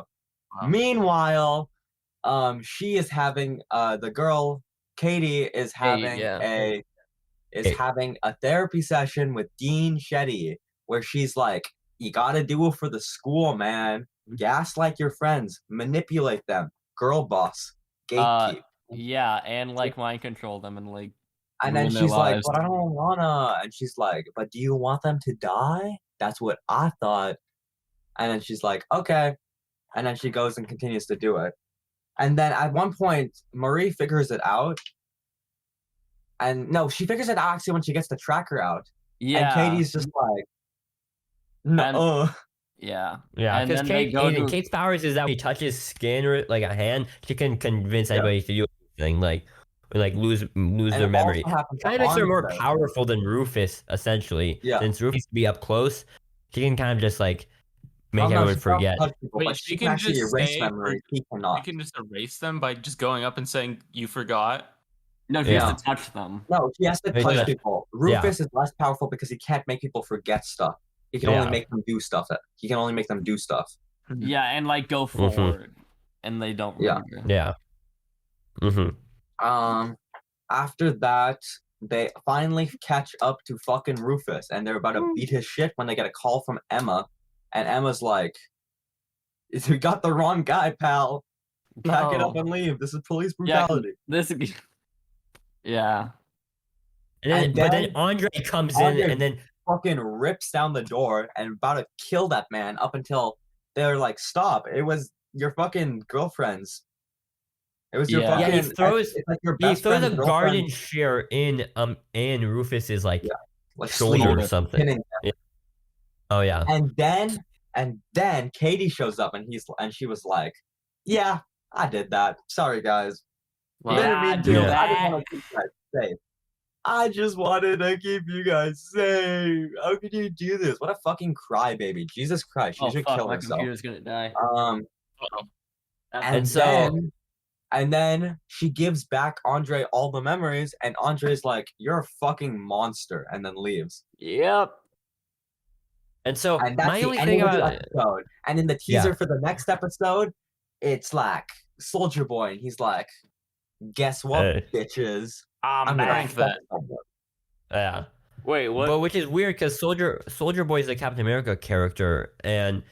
Wow. Meanwhile, she is having the girl Katie is having yeah. having a therapy session with Dean Shetty, where she's like, "You gotta do it for the school, man. Gaslight your friends, manipulate them, girl boss, gatekeep." Yeah, and like mind control them and like. And then ruin their she's like, lives. "But I don't wanna." And she's like, "But do you want them to die? That's what I thought." And then she's like, "Okay." And then she goes and continues to do it. And then at one point, Marie figures it out. And no, she figures it out actually when she gets the tracker out. Yeah. And Katie's just like, "No." Yeah. Yeah, And because then they go to- Kate's powers is that when she touches skin or like a hand, she can convince anybody to do anything, like lose And their it memory. also happens to Kind of makes her more Andre. powerful than Rufus, essentially. Yeah. Since Rufus can be up close, she can kind of just like make Oh, no, everyone she cannot forget. touch people, Wait, but she she can can actually just erase say- memories. He You cannot. can just erase them by just going up and saying you forgot. No, she Yeah. has to touch them. No, he has to Wait, touch yeah. people. Yeah. Rufus is less powerful because he can't make people forget stuff. He can Yeah. only make them do stuff. He can only make them do stuff. Yeah, and like go forward, and they don't Yeah. remember. Yeah. Mm-hmm. After that, they finally catch up to fucking Rufus, and they're about to beat his shit when they get a call from Emma, and Emma's like, "You got the wrong guy, pal. Pack it up No. and leave. This is police Yeah, brutality." This. Yeah. And And then then Andre comes in, Andre- and then Fucking rips down the door and about to kill that man up until they're like, "Stop! It was your fucking girlfriend's. It was your Yeah. fucking." Yeah, he throws- it's like your he best throws a friend's garden girlfriend, shear in Rufus's like like shoulder sleeve, or something. pinning Oh yeah. And then Katie shows up and she was like, "Yeah, I did that. Sorry guys. Well, Didn't yeah, mean do to. I just that. want to keep you guys safe. I just wanted to keep you guys safe. How could you do this? What a fucking crybaby. Jesus Christ, she Oh should fuck, kill my herself." computer's gonna die. And so- then she gives back Andre all the memories, and Andre's like, "You're a fucking monster," and then leaves. Yep. And so And that's my the only ending thing of the about episode. And in the teaser Yeah. for the next episode, it's like Soldier Boy, and he's like, "Guess what, Hey. bitches? I'm I'm gonna back. fuck someone." yeah. Wait, what? But which is weird because Soldier Boy is a Captain America character, and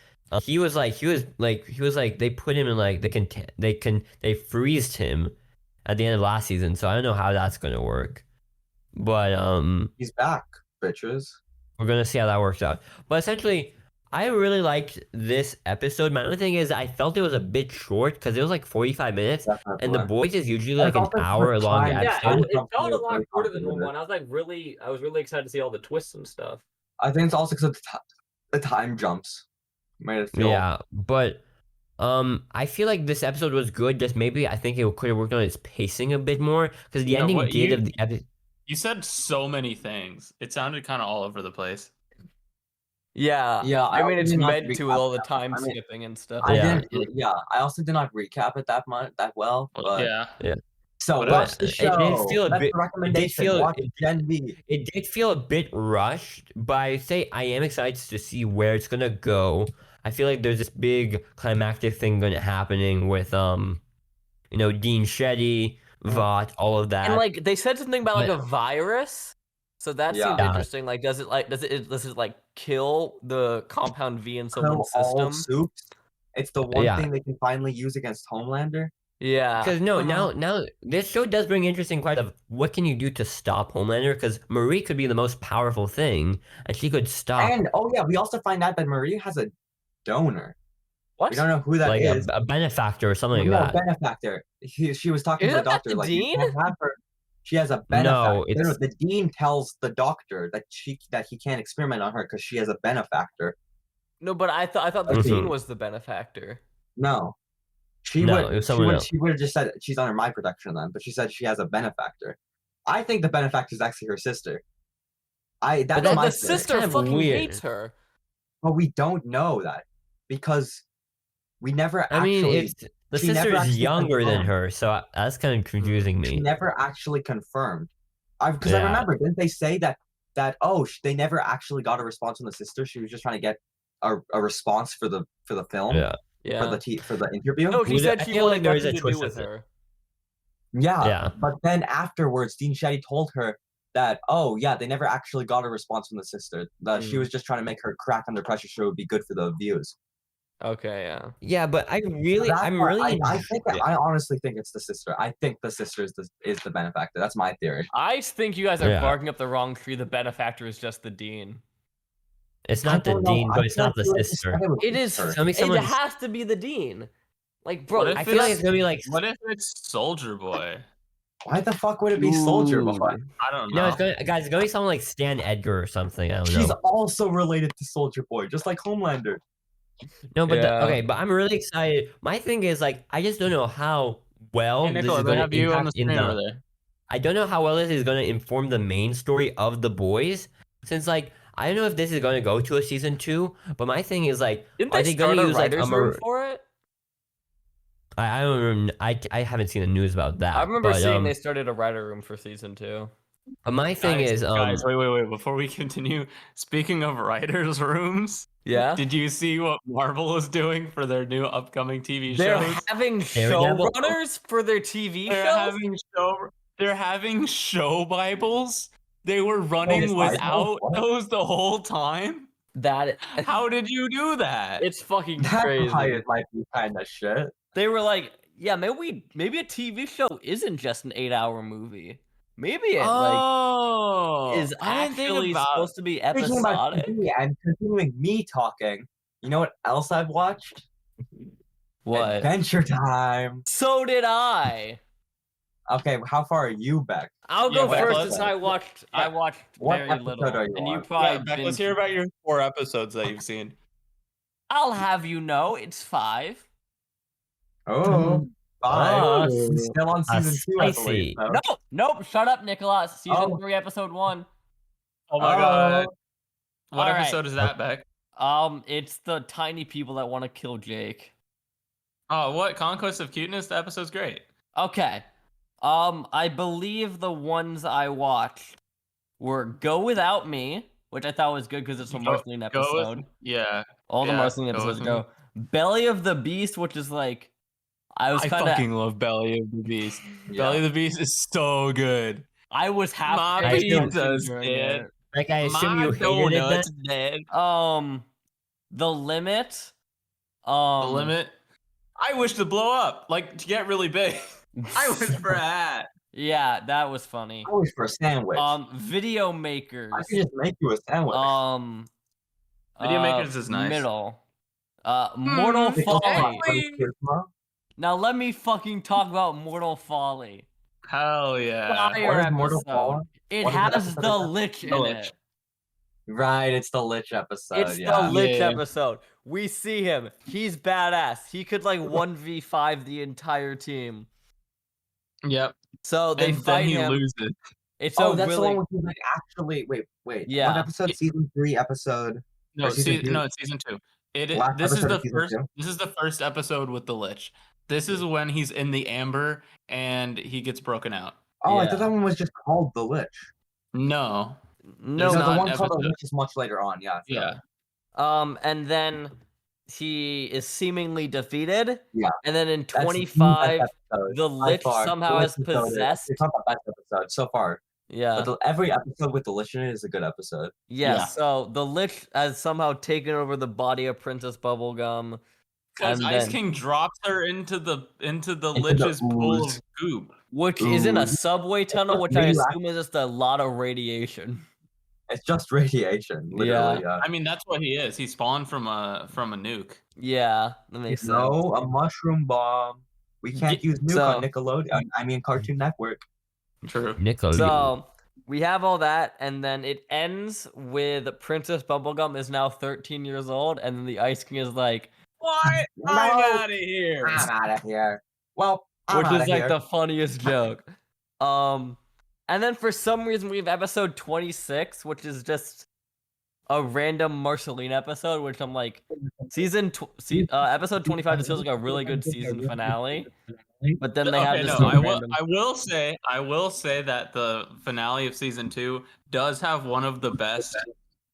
he was like they put him in like they freezed him at the end of last season, so I don't know how that's gonna work. But He's back, bitches. we're gonna see how that works out. But essentially, I really liked this episode. My only thing is I felt it was a bit short because it was like 45 minutes, and The Definitely. Boys is usually And like an also for hour long time. Yeah, episode. it felt a lot Very shorter than complicated. normal, and I was really excited to see all the twists and stuff. I think it's also because of the time jumps made it feel. Yeah, but I feel like this episode was good. Just maybe I think it could have worked on its pacing a bit more because the No, ending what did you- of the episode. You said so many things. It sounded kind of all over the place. Yeah. Yeah, I mean, also it's did not meant to with recap all the that. time I mean, skipping and stuff. I Yeah. didn't. Yeah, I also did not recap it that well. But Yeah. so What watch else? the It did show. feel a That's bit. the recommendation. Watch Gen V. It did feel a bit rushed, but I say I am excited to see where it's gonna go. I feel like there's this big climactic thing gonna happening with Dean Shetty, Vought, all of that. And like they said something about like But- a virus, so that Yeah. seemed Yeah. interesting. Like, does it like kill the compound V in Kill someone's all system? soups. It's the one Yeah. thing they can finally use against Homelander. Yeah. Because now this show does bring interesting questions of what can you do to stop Homelander? Because Marie could be the most powerful thing, and she could stop And we also find out that Marie has a donor. What? We don't know who that like is. a benefactor or something No, like that. benefactor. She was talking to the Isn't that doctor the like you dean? can't have her. She has a benefactor. No, it's The dean tells the doctor that he can't experiment on her because she has a benefactor. No, but I thought the Mhm. dean was the benefactor. No. No, it was someone else. She would have just said she's under my protection then, but she said she has a benefactor. I think the benefactor is actually her sister. That's that's The my theory. sister kind of fucking weird. hates her. But we don't know that because we never I mean, actually. if the she never sister is actually younger than confirmed. her, so that's kind of confusing She me. never actually confirmed. Because I Yeah. remember, didn't they say that they never actually got a response from the sister? She was just trying to get a response for the film Yeah. Yeah. for the interview. No, she Well, said I she feel like wanted there is nothing a to do twist with with it. her. Yeah. But then afterwards, Dean Shetty told her that they never actually got a response from the sister. That she was just trying to make her crack under pressure so it would be good for the views. Okay, yeah. Yeah, but I'm really I honestly think it's the sister. I think the sister is the benefactor. That's my theory. I think you guys are Yeah. barking up the wrong tree. The benefactor is just the dean. It's I not the don't know. dean, I but it's feel not like the you just sister. said was It is. her. Tell me It someone's- has to be the dean. Like, bro, What if I feel like it's- it's gonna be like What if it's Soldier Boy? Why the fuck would it be Soldier Boy? I don't know. no, it's gonna be someone like Stan Edgar or something. I don't She's know. also related to Soldier Boy, just like Homelander. No, but Yeah. okay, but I'm really excited. My thing is like I just don't know how well Hey, this Nicola, is they gonna have you on the impact in screen over the. there. I don't know how well this is gonna inform the main story of the boys, since like I don't know if this is gonna go to a season 2. But my thing is like, Didn't are they they gonna start a use like writer's room for it? I don't remember, I haven't seen the news about that. I remember but, seeing they started a writer room for season 2. My thing is guys, wait. Before we continue, speaking of writers' rooms, Yeah. did you see what Marvel is doing for their new upcoming TV They're shows? having Daredevil? showrunners for their TV They're shows. having show Bibles. They were running Bibles? without What? those the whole time. That How did you do that? it's fucking That crazy. might be kind of shit. They were like, yeah, maybe a TV show isn't just an 8-hour movie. Maybe it is I didn't think actually about- supposed to be Speaking about episodic. TV and continuing me talking, you know what else I've watched? What? Adventure Time. So did I. Okay, how far are you, Beck? I'll Yeah, go what first episode? since I watched What very episode little, are you and you on? probably. Yeah, Beck, let's hear about your 4 episodes that you've seen. I'll have you know, it's 5. Oh, Oh, He's still on season 2, I spicy. believe. So. No, nope. Shut up, Nicholas. Season Oh. 3, episode 1. Oh my god. What All right. episode is that, Beck? It's the tiny people that want to kill Jake. Oh, what? Conquest of Cuteness? The episode's great. Okay. I believe the ones I watched were Go Without Me, which I thought was good because it's a Marceline episode. Yeah. All the yeah, Marceline Go episodes With go. Belly of the Beast, which is like, I was I kind fucking of, love Belly of the Beast. Yeah. Belly of the Beast is so good. I was half My paying attention pizza's during dead. it. like I assume My you hated it then? donut's dead. The Limit. The Limit. I wish to blow up, like to get really big. I wish for a hat. Yeah, that was funny. I wish for a sandwich. Video Makers. I could just make you a sandwich. Video Makers is nice. Middle. Mortal Hmm, Folly. exactly. Now let me fucking talk about Mortal Folly. Hell yeah. Fire What is Mortal episode. Folly? It What is that has episode the about? Lich in The it. Lich. Right, it's the Lich episode. It's yeah. the Lich Yeah. episode. We see him. He's badass. He could like 1v5 the entire team. Yep. So they And fight then he him. loses. It's Oh, a that's the really one with you, like actually. Wait. What Yeah. episode? Season 3 episode. No, Or season 2? no, it's season 2. Last This is episode the of season 2? This is the first episode with the Lich. This is when he's in the amber and he gets broken out. Oh, I Yeah. thought that one was just called The Lich. No. no. There's No, not the an one called The episode. Lich is much later on. Yeah. Yeah. And then he is seemingly defeated. Yeah. And then in That's the best 25, episode, the by Lich far. somehow The has Lich episode possessed. It's not the best episode so far. Yeah. But every episode with the Lich in it is a good episode. Yeah. Yeah. So the Lich has somehow taken over the body of Princess Bubblegum. Because And Ice then- King drops her into the the Lich's pool ooze. of goop. Which is in a Ooh. subway tunnel, just which I radioactive. assume is just a lot of radiation. It's just radiation, literally. Yeah. I mean, that's what he is. He spawned from a nuke. Yeah, that makes sense. No, a mushroom bomb. We can't use nuke so- on Nickelodeon. I mean, Cartoon Network. True. Nickelodeon. So we have all that, and then it ends with Princess Bubblegum is now 13 years old, and then the Ice King is like, What? No. I'm out of here. I'm out of here. Well, I'm which outta is like here. the funniest joke. And then for some reason we have episode 26, which is just a random Marceline episode, which I'm like, episode 25 just feels like a really good season finale. But then they have Okay, this no, random. I will say that the finale of season 2 does have one of the best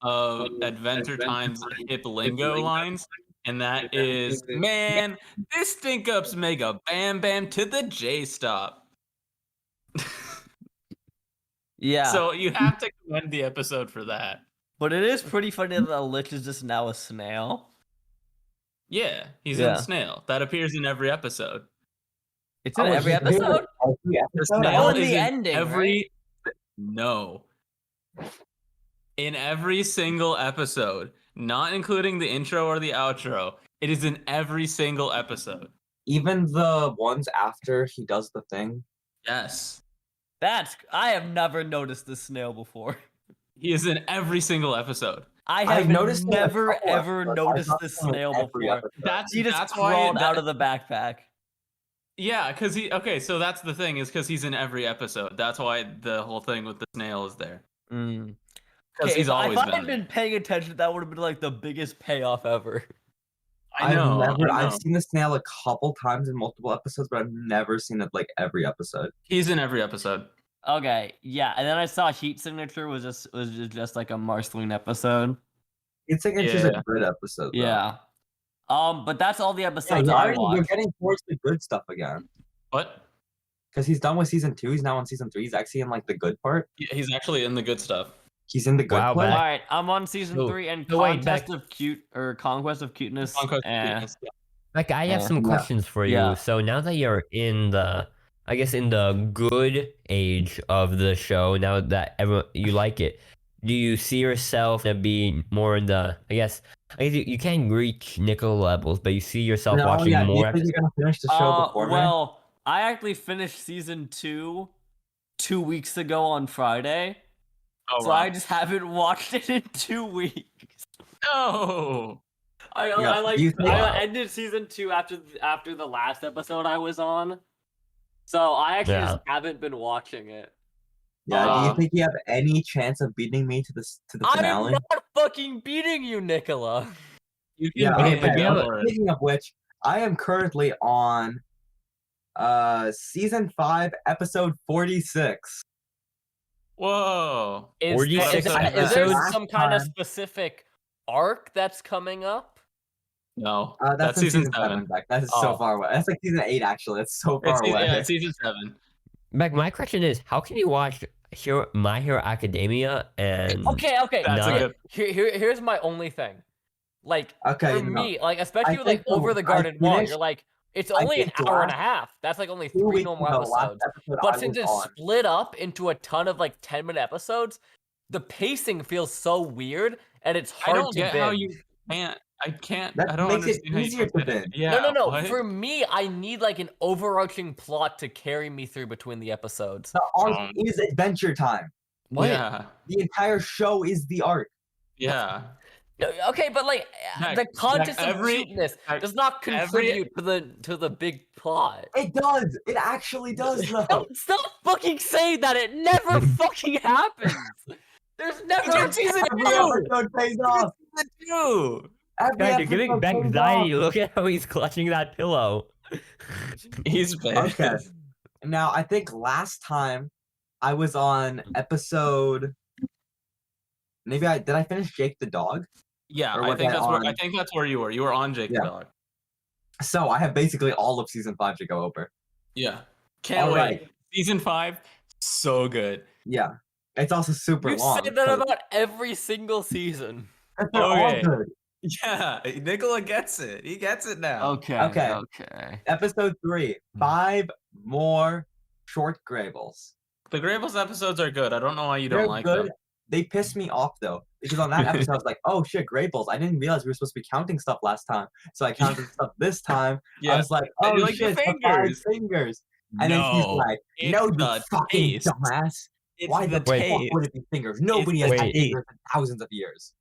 Adventure Time's hip lingo lines, and that is, "Man, this stink up's mega bam bam to the J stop." Yeah, So you have to commend the episode for that. but it is pretty funny that the Lich is just now a snail. Yeah, he's Yeah. in Snail. That appears in every episode. It's in Oh, every it's just episode. every The episode? snail Oh, in is the in ending, every no. In every single episode, not including the intro or the outro, it is in every single episode. Even the ones after he does the thing. Yes. I have never noticed the snail before. He is in every single episode. I I've have noticed it in a never couple ever episodes. I've noticed not the seen it in snail every before. episode. He just that's why crawled out of the backpack. Yeah, because so that's the thing, is because he's in every episode. That's why the whole thing with the snail is there. Mm. Because he's always if I been had there. been paying attention, that would have been like the biggest payoff ever. I know. I've seen the snail a couple times in multiple episodes, but I've never seen it like every episode. He's in every episode. Okay, yeah, and then I saw Heat Signature was just like a Marceline episode. It's like it's just Yeah. a good episode. Though. Yeah. But that's all the Yeah, episodes I we're watched. getting towards the good stuff again. What? Because he's done with season 2. He's now on season 3. He's actually in like the good part. He's actually in the good stuff. He's in the good Wow, part. Matt. All right, I'm on season So- 3 and so wait, Conquest of Cuteness. Conquest of eh. Cuteness, yeah. Like, I have some Yeah. questions for you. Yeah. So now that you're in the, I guess, in the good age of the show, now that everyone you like it, do you see yourself to be more in the? I guess you can't reach Nickel levels, but you see yourself No, watching yeah, do you more. think you're gonna finish the show before me? Well, I actually finished season 2 2 weeks ago on Friday, Oh, so wow. I just haven't watched it in 2 weeks. No. I Yeah, you think- I ended season 2 after the last episode I was on, so I actually just haven't been watching it. Yeah, do you Um, think you have any chance of beating me to the I'm finale? not fucking beating you, Nicola. You can Yeah, beat okay, it, but go yeah, for it. Speaking of which, I am currently on season 5, episode 46. Whoa. Is 46 there episodes? some kind of Last time- specific arc that's coming up? No. That's in season 7. Beck. That is so Oh. far away. That's like season 8, actually. That's so far It's, away. yeah, it's season 7. Like, my question is, how can you watch My Hero Academia and Okay. That's Not- a good. Here's my only thing. Like Okay, for no. me, like especially I with like think the- Over the I Garden Wall, finished- you're like it's I only an think the hour and a last- half. That's like only 2 3 weeks normal ago, last episodes. episode I But since was it's on. split up into a ton of like 10-minute episodes, the pacing feels so weird and it's I hard don't to get how binge. you can't. I can't. That I don't makes it understand how you easier can't to get it. binge. Yeah. No. what? For me, I need like an overarching plot to carry me through between the episodes. The arc Um, is Adventure Time. What? Yeah. The entire show is the arc. Yeah. No, okay, but like Jack, the context Jack, of cuteness does not contribute to the big plot. It does. It actually does, No, though. stop fucking saying that. It never fucking happens. There's never Dude, season Every 2! episode pays off. Season 2! Every God, you're giving episode Beck pays anxiety. Look at how he's clutching that pillow. He's pissed. Okay. Now, I think last time I was on episode. Maybe did I finish Jake the dog? Yeah, Or I was think I that's where on- I think that's where you were. You were on Jake Yeah. the Dog. So I have basically all of season 5 to go over. Yeah. Can't All wait. right. Season 5, so good. Yeah. It's also super You long. say that so- about every single season. They're all Okay. good. Yeah, Nicola gets it. He gets it now. Okay. Okay. Okay. Episode 3. 5 more short Grables. The Grables episodes are good. I don't know why you don't They're like good. them. They piss me off though, because on that episode I was like, "Oh shit, Grables! I didn't realize we were supposed to be counting stuff last time." So I counted stuff this time. Yeah. I was like, And "Oh you're like, the shit, the 5 fingers. fingers!" And then he's like, it's "No, you the fucking taste. dumbass! It's Why the taste. fuck would it be fingers? Nobody has the had taste. fingers in thousands of years."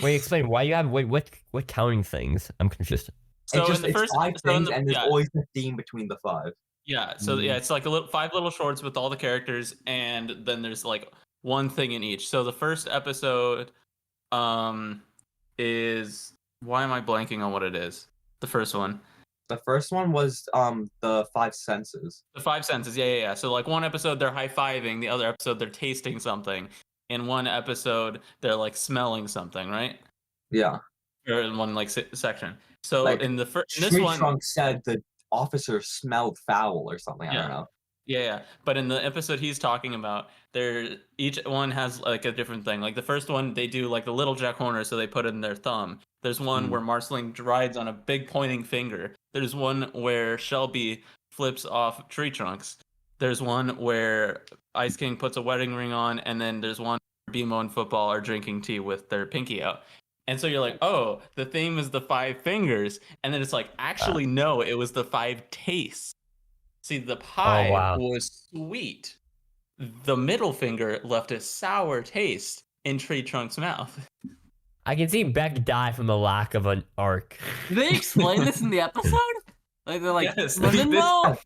Wait, explain why you have what counting things? I'm confused. So it's just in the first, 5 so in things, the- and there's yeah, always a theme between the 5. yeah. So yeah, it's like a little 5 little shorts with all the characters, and then there's like one thing in each. So the first episode, is why am I blanking on what it is? The first one. The first one was the 5 senses. The 5 senses, yeah. So like one episode they're high fiving, the other episode they're tasting something. In one episode they're like smelling something, right? Yeah. Or in one like section. So Like, in the first, in this Tree one, Trunk said the officer smelled foul or something. I Yeah. don't know. yeah. But in the episode he's talking about, each one has like a different thing. Like the first one they do like the little Jack Horner, so they put it in their thumb. There's one where Marceline rides on a big pointing finger. There's one where Shelby flips off tree trunks. There's one where Ice King puts a wedding ring on, and then there's one where BMO and Football are drinking tea with their pinky out. And so you're like, oh, the theme is the 5 fingers. And then it's like, actually, no, it was the 5 tastes. See, the pie wow. was sweet. The middle finger left a sour taste in Tree Trunk's mouth. I can see Beck die from the lack of an arc. Did they explain this in the episode? Like they're like, Yes, no, they no, did. no.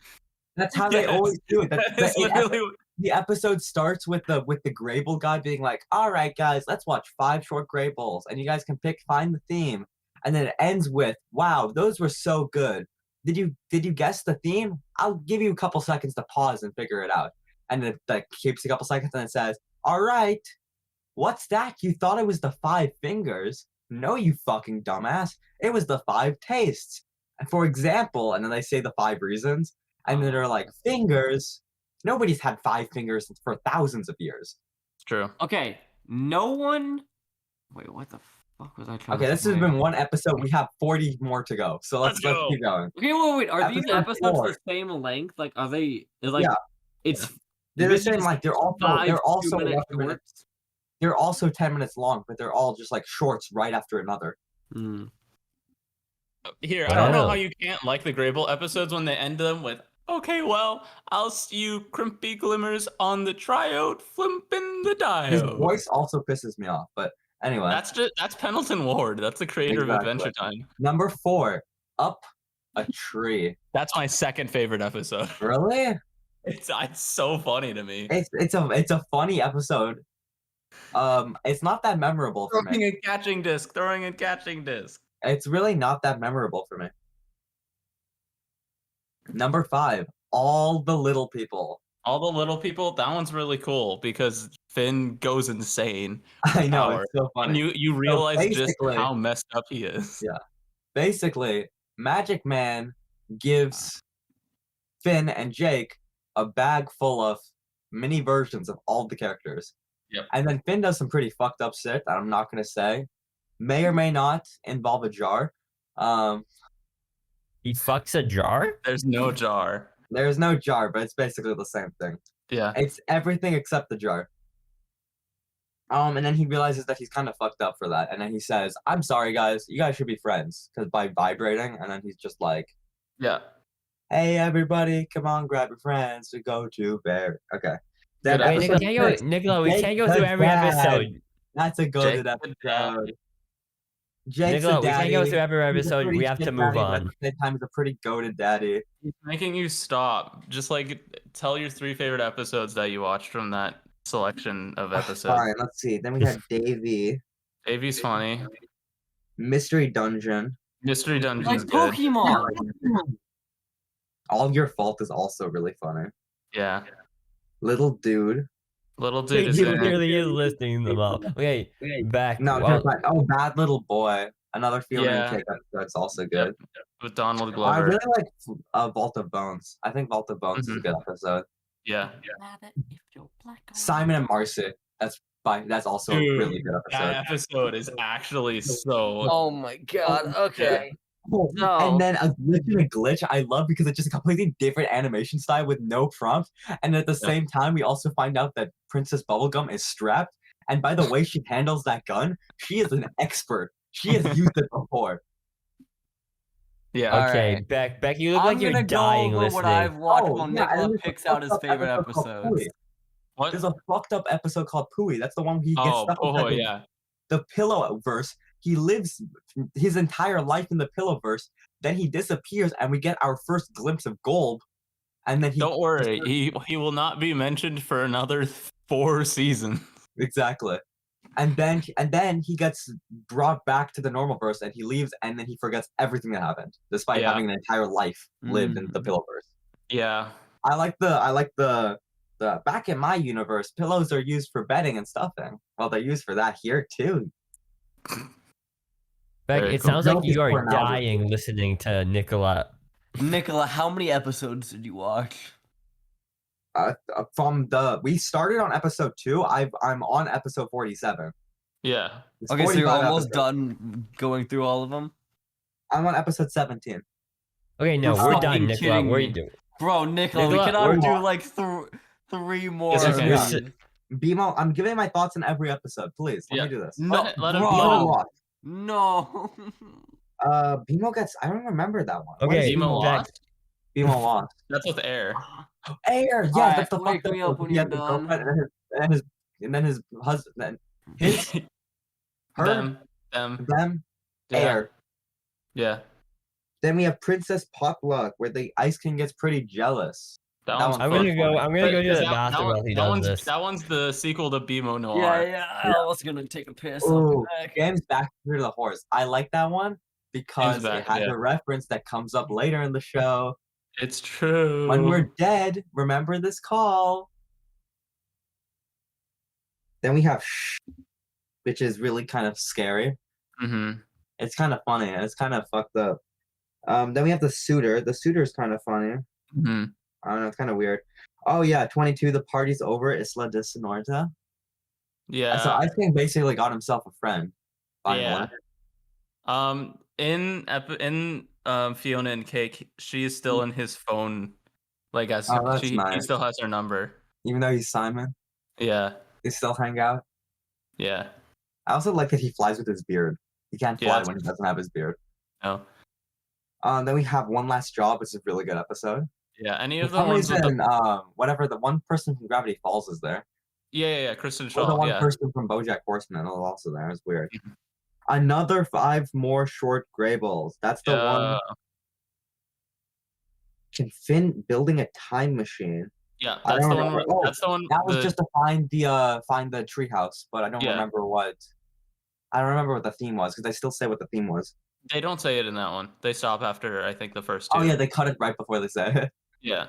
That's how they Yes. always do it. That's literally The episode starts with the Grable guy being like, "All right, guys, let's watch 5 short Grables, and you guys can find the theme." And then it ends with, "Wow, those were so good. Did you guess the theme? I'll give you a couple seconds to pause and figure it out." And it like keeps a couple seconds and it says, "All right, what's that? You thought it was the 5 fingers? No, you fucking dumbass. It was the 5 tastes. And for example," and then they say the 5 reasons, and then they're like, "Fingers. Nobody's had 5 fingers for thousands of years." true. Okay, no one. Wait, what the fuck was I trying? Okay, to this has say? been one episode. We have 40 more to go, so let's go. keep going. Okay, wait. Are these Episode episodes 4. the same length? Like, are they? Is like, Yeah. it's They're the this same. is Like they're also 2-minute less minutes. shorts? They're also 10 minutes long, but they're all just like shorts right after another. Hmm. Here, I don't know Wow. how you can't like the Grable episodes when they end them with, "Okay, well, I'll see you crimpy glimmers on the triode, flimping the His diode." voice also pisses me off, but anyway. That's Pendleton Ward. That's the creator Exactly. of Adventure Time. Number 4, Up a Tree. That's my second favorite episode. Really? It's so funny to me. It's a funny episode. It's not that memorable for me. Throwing and catching disc. It's really not that memorable for me. Number 5, All the Little People. All the little people, that one's really cool because Finn goes insane. I know, Power. it's so funny. And you realize just basically- how messed up he is. Yeah. Basically, Magic Man gives Finn and Jake a bag full of mini versions of all the characters. Yep. And then Finn does some pretty fucked up shit that I'm not gonna say. May or may not involve a jar. He fucks a jar? There's no jar. There's no jar, but it's basically the same thing. Yeah. It's everything except the jar. And then he realizes that he's kind of fucked up for that, and then he says, "I'm sorry, guys. You guys should be friends." Because by vibrating, and then he's just like, Yeah. "Hey, everybody, come on, grab your friends to go to Bear." Okay. Then Good Wait, episode Nicola, 6, Nicola, we Jake can't go the through every Dad. episode. That's a Jake goated the Dad. episode. Jake's Nicola, a we can't daddy. go through every He's a episode. pretty We have shit to move daddy, but on. At the same time, he's a pretty goated daddy. He's making you stop. Just like tell your 3 favorite episodes that you watched from that selection of episodes. Fine, let's see. Then we had Davy, Davey's funny. Mystery Dungeon. Mystery Like Dungeon's good. Pokemon. All Your Fault is also really funny. Yeah. Little Dude. Little dude is He good. really is listing them all. Okay, back. No, well, Bad Little Boy. Another Fiona and Yeah. Cake episode. It's also good. With Donald I Glover. really like Vault of Bones. I think Vault of Bones is a good episode. Yeah. Simon and Marcy. That's also a Dude, really good That episode. episode is actually so. Oh my god. Okay. Oh, No. And then a glitch and a glitch I love because it's just a completely different animation style with no prompt. And at the same time, we also find out that Princess Bubblegum is strapped. And by the way she handles that gun, she is an expert. She has used it before. Yeah. okay, Alright. Beck, you look I'm like you're gonna go dying over listening. what I've watched while and Nicola then there's a picks out his fucked up favorite episode called episodes. Pooey. What? There's a fucked up episode called Pooey. That's the one where he gets Oh, stuck boy, inside yeah. the pillow verse. He lives his entire life in the pillow verse. Then he disappears, and we get our first glimpse of Gold. And then he Don't worry, he will not be mentioned for another 4 seasons. exactly. And then he gets brought back to the normal verse, and he leaves, and then he forgets everything that happened, despite Yeah. having an entire life lived in the pillow verse. Yeah. I like the back in my universe, pillows are used for bedding and stuffing. Well, they're used for that here too. Beck, Very it cool. sounds like Nope, you are it's pornography. dying listening to Nicola. Nicola, how many episodes did you watch? We started on episode 2. I'm on episode 47. Yeah. It's Okay, so you're 45 almost episodes. done going through all of them? I'm on episode 17. Okay, no, You're we're fucking done, Nicola. kidding What are me. you doing? Bro, Nicola, we Nicola, cannot we're- do like 3 more. It's okay. We're movies. BMO, I'm giving my thoughts on every episode. Please let Yeah. me do this. No, Let him bro. be BMO on. Lost. No. BMO gets. I don't remember that one. What is Okay, BMO Beck, Lost? BMO Lost. That's with Air. Air. Yes, Alright, that's the wake fucked me up up when He you're had the done. girlfriend and then his husband. His her Them. them. Yeah. Air. Yeah. Then we have Princess Potluck, where the Ice King gets pretty jealous. That That one's one's I'm fun. gonna go. I'm gonna go to the bathroom while he does this. That one's the sequel to BMO Noir. Yeah, I was gonna take a piss. Ooh, I'll be back. James back to the horse. I like that one because back, it has yeah. a reference that comes up later in the show. It's true. When we're dead, remember this call. Then we have Shh, which is really kind of scary. Mm-hmm. It's kind of funny and it's kind of fucked up. Then we have the Suitor. The Suitor is kind of funny. Mm-hmm. I don't know, it's kind of weird. Oh yeah, 22. The party's over. Isla de Sonorta. Yeah. So I think basically got himself a friend. Finally. Yeah. In Fiona and Cake, she is still in his phone. Like as Oh, that's he nice. still has her number. Even though he's Simon, Yeah. they still hang out. Yeah. I also like that he flies with his beard. He can't fly Yeah. when he doesn't have his beard. No. Then we have One Last Job, which is a really good episode. Yeah. Any For of the some ones with the, reason, whatever, the one person from Gravity Falls is there. yeah, Kristen Or the Shaw. one Yeah. person from BoJack Horseman is also there. It's weird. Mhm. Another 5 more short Greyballs. That's the one. Can Finn building a time machine? Yeah, I that's the don't one. know. Oh, That's the one. That was the- just to find the treehouse, but I don't Yeah. remember what. I don't remember what the theme was because they still say what the theme was. They don't say it in that one. They stop after I think the first 2. Oh yeah, they cut it right before they said it. Yeah.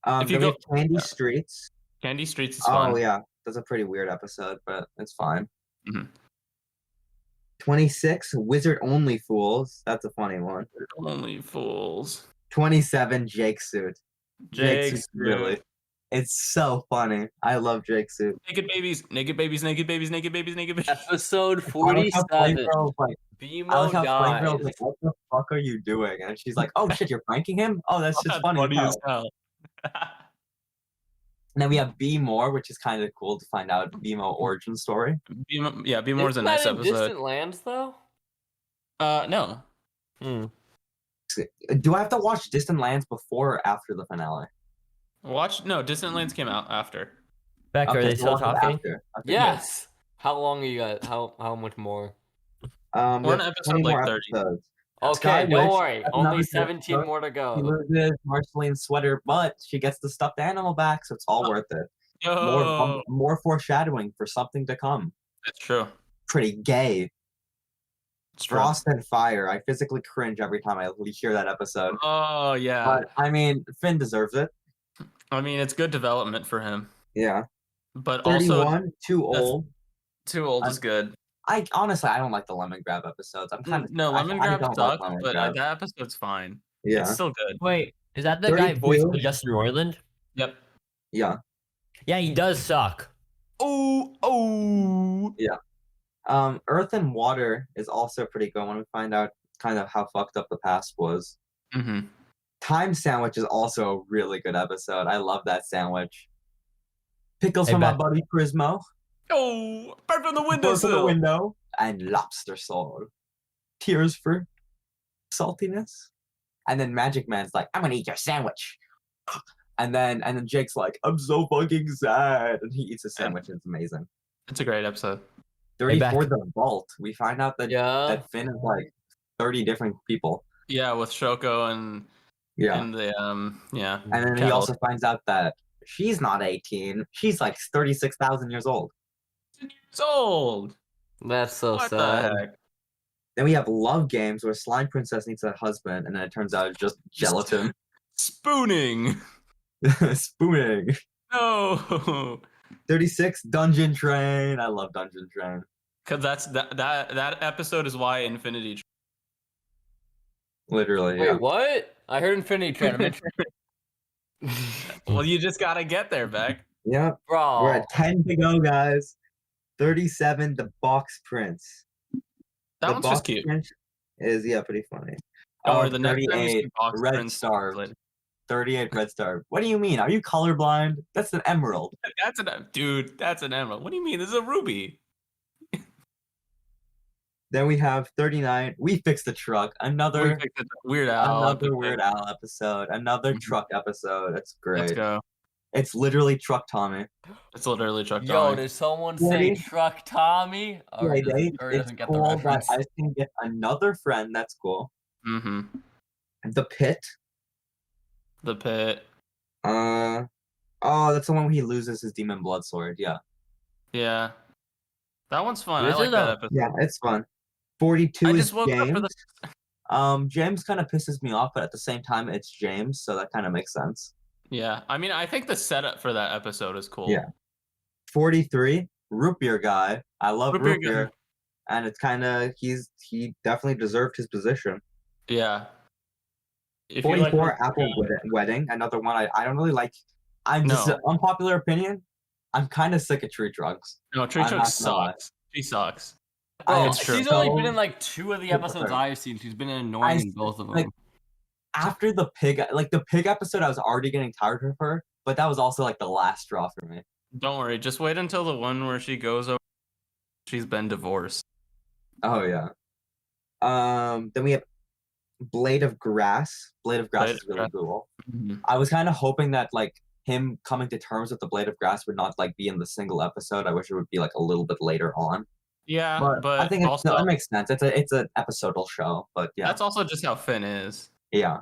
If Then you we go- have Candy yeah. Streets. Candy Streets is fun. Oh yeah, that's a pretty weird episode, but it's fine. Mhm. 26 Wizard Only Fools. That's a funny one. Only fools. 27 Jake Suit. Jake Suit's really. It's so funny. I love Jake Suit. Naked babies, naked babies, naked babies, naked babies, naked babies. Episode I like how 47. Playgirl's like, BMO dies. like, what the fuck are you doing? And she's like, oh shit, you're pranking him? Oh, that's just That's funny. as as hell." hell. And then we have Be More, which is kind of cool to find out BMO origin story. Be More's a Isn't nice that in episode. Distant Lands though? No. Do I have to watch Distant Lands before or after the finale? Distant Lands came out after. Beck, are Okay, they so still watch it talking? after. Okay, Yes. How long are you guys? How much more? We One have episode 20 like more 30. episodes. Okay, Sky don't Witch, worry. that's Only another 17 good more to She go. loses Marceline's sweater, but she gets the stuffed animal back, so it's all worth it. Yo, More foreshadowing for something to come. it's true. Pretty gay. It's true. Frost and Fire. I physically cringe every time I hear that episode. Oh yeah. But I mean, Finn deserves it. I mean, it's good development for him, Yeah. but also 31, too old. too old is good. I honestly, I don't like the lemon grab episodes. I'm kind of No, Lemon I Grab don't sucks, like lemon but grab. that episode fine. Yeah. It's still good. Wait, is that the guy voiced 32? by Justin Roiland? Yep. Yeah. Yeah, he does suck. Oh. Earth and Water is also pretty good when we find out kind of how fucked up the past was. Mm-hmm. Time Sandwich is also a really good episode. I love that sandwich. Pickles Hey, from my Bet. buddy Prismo. Oh, bird from the Bird from the windowsill. window. And Lobster Soul. Tears for saltiness. And then Magic Man's like, I'm gonna eat your sandwich. And then Jake's like, I'm so fucking sad. And he eats a sandwich and it's amazing. It's a great episode. 34 Beck. The Vault. We find out that, Yeah. that Finn is like 30 different people. Yeah, with Shoko and Yeah. and the yeah. And then he Kettle. also finds out that she's not 18. She's like 36,000 years old. It's old. That's so What the sad. heck? Then we have Love Games where Slime Princess needs a husband, and then it turns out it's just gelatin. Spooning. Spooning. No. 36 Dungeon Train. I love Dungeon Train. Cause that episode is why Infinity. Literally, Wait, yeah. what? I heard Infinity Train. Well, you just gotta get there, Beck. Yep. Bro. We're at 10 to go, guys. 37 The Box Prince. That The one's Box just cute. Prince is, yeah, pretty funny. Don't worry, the next time you see 38 Box Red Prince, Starved. 38 Red Star. What do you mean? Are you colorblind? That's an emerald. That's that's an emerald. What do you mean? This is a ruby. Then we have 39. We Fixed the Truck. Another Weird Al. another episode. Weird Al episode. Another Mhm. truck episode. That's Let's great. go. It's literally Truck Tommy. It's literally Chuck Yo, Tommy. did someone Ready? say Truck Tommy? Or, Yeah, does, or it's doesn't get the cool that reference? I can get another friend. That's cool. Mm-hmm. The Pit. The Pit. Oh, that's the one where he loses his demon blood sword. Yeah. Yeah. That one's fun. I This like is that a- episode. Yeah, it's fun. 42 I is just woke up for James. the. James kind of pisses me off, but at the same time, it's James, so that kind of makes sense. Yeah. I mean, I think the setup for that episode is cool. Yeah. 43, Root Beer Guy. I love Root Beer Root Beer. Guy. And it's kind of, he definitely deserved his position. Yeah. If you like 44, Root Beer Apple Guy- Wedding. Another one I don't really like. I'm just, No. unpopular opinion, I'm kind of sick of tree drugs. No, Tree I'm Truck not gonna lie. sucks. She sucks. Bro, It's true. she's only been So- in like 2 of the episodes Super. I've seen. She's been annoying in s- both of them. like, After the pig episode, I was already getting tired of her, but that was also like the last straw for me. Don't worry. Just wait until the one where she goes over. She's been divorced. Oh yeah. Then we have Blade of Grass. Blade of Grass Blade is of really Grass. cool. Mm-hmm. I was kind of hoping that like him coming to terms with the Blade of Grass would not like be in the single episode. I wish it would be like a little bit later on. Yeah, But, but I think also that makes sense. It's an episodal show, but yeah, that's also just how Finn is. yeah.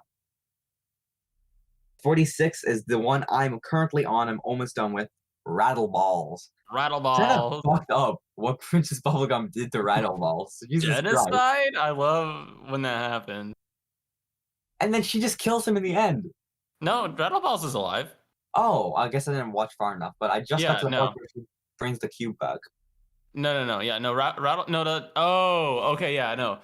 46 is the one I'm currently on. I'm almost done with. Rattle Balls. Rattle Kind balls. of fucked up what Princess Bubblegum did to Rattle Balls. Jesus Christ. Genocide? I love when that happens. And then she just kills him in the end. No, Rattle Balls is alive. Oh, I guess I didn't watch far enough, but I just Yeah, got to the no. part where she brings the cube back. No. Yeah, no. Rattle. No. Oh, okay. Yeah, no.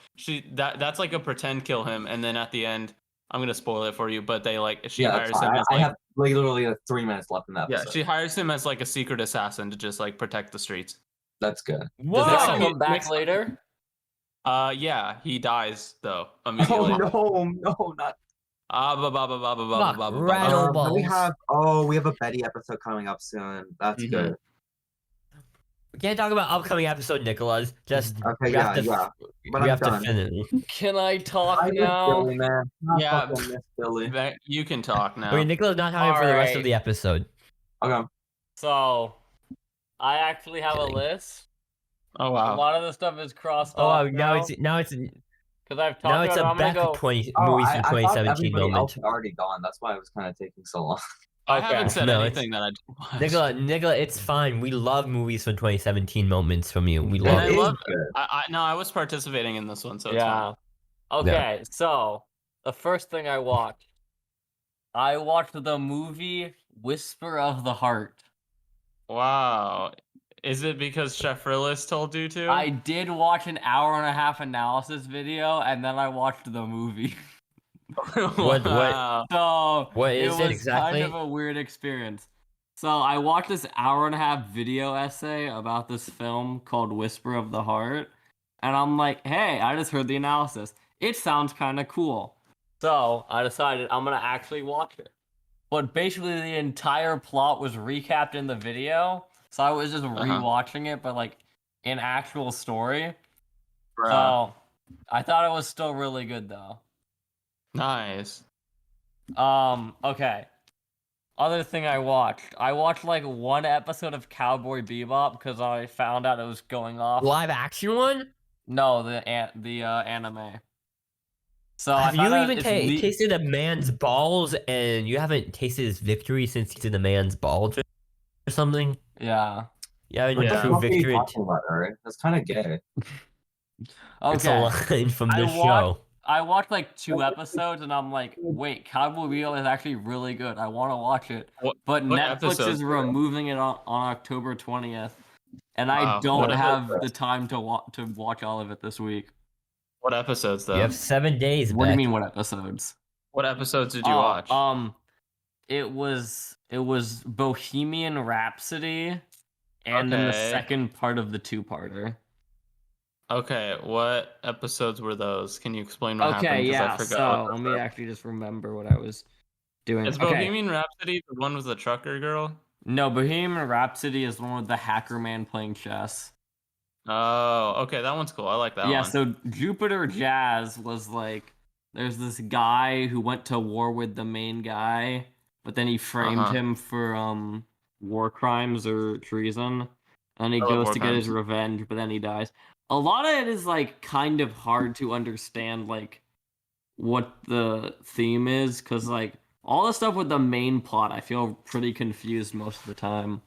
That's like a pretend kill him, and then at the end, I'm gonna spoil it for you. But they like she Yeah, hires that's him fine. as I like have literally like 3 minutes left in that yeah, episode. she hires him as like a secret assassin to just like protect the streets. That's good. Does Does that that sound- come back makes- later? Yeah, he dies though Oh immediately. no, not. Rattle Then we balls. have a Betty episode coming up soon. That's Mhm. good. We can't talk about upcoming episode, Nicholas. Just Okay, we have to, yeah. But we I'm have done. to finish. Can I talk I miss now? Billy, man. I Yeah, fucking miss Billy. You can talk now. Wait, Nicholas not having for the rest of Alright. the episode. Okay. So, I actually have a Kidding. list. Oh A wow. lot of the stuff is crossed Oh, off now now. it's now it's Because I've talked now it's about it. a I'm gonna back go. 20 Oh, movies from I thought 2017 everybody else moment. had already gone. That's why it was kind of taking so long. I Okay. haven't said No, it's- anything that I didn't watch. Nicola, it's fine. We love movies from 2017 moments from you. We And love I It is love. good. I was participating in this one, so it's Yeah. fine. Okay, so the first thing I watched the movie Whisper of the Heart. Wow. Is it because Chef Rillis told you to? I did watch an hour and a half analysis video, and then I watched the movie. What- Wow. So What it is it was exactly? kind of a weird experience. So I watched this hour and a half video essay about this film called Whisper of the Heart, and I'm like, hey, I just heard the analysis. It sounds kind of cool. So I decided I'm gonna actually watch it. But basically, the entire plot was recapped in the video, so I was just rewatching it, but like in actual story. Bruh. So I thought it was still really good though. Nice. Okay. Other thing I watched like one episode of Cowboy Bebop because I found out it was going off. live action one. No, the anime. So I Have found you out even it's tasted a man's balls, and you haven't tasted his victory since he tasted a man's balls or something? Yeah. Yeah, What the Yeah. true fuck are you victory. talking about, Eric? That's kind of gay. It's a Okay. line from I the show. I watched like 2 episodes and I'm like, wait, Cowboy Bebop is actually really good. I want to watch it. What- But what Netflix episodes is were they? removing it on October 20th. And I Wow. don't What have episodes? the time to watch all of it this week. What episodes though? You have 7 days. What do you Beck. mean what episodes? What episodes did you Oh, watch? It was Bohemian Rhapsody and then the Okay. second part of the 2-parter. Okay, what episodes were those? Can you explain what Okay, happened? 'Cause yeah. I forgot So what let those me were. actually just remember what I was doing. Is Okay. Bohemian Rhapsody the one with the trucker girl? No, Bohemian Rhapsody is the one with the hacker man playing chess. Oh, okay, that one's cool. I like that Yeah, one. so Jupiter Jazz was like, there's this guy who went to war with the main guy, but then he framed Uh-huh. him for war crimes or treason, and he I love goes war to get his crimes. revenge, but then he dies. A lot of it is like kind of hard to understand like what the theme is, because like all the stuff with the main plot, I feel pretty confused most of the time.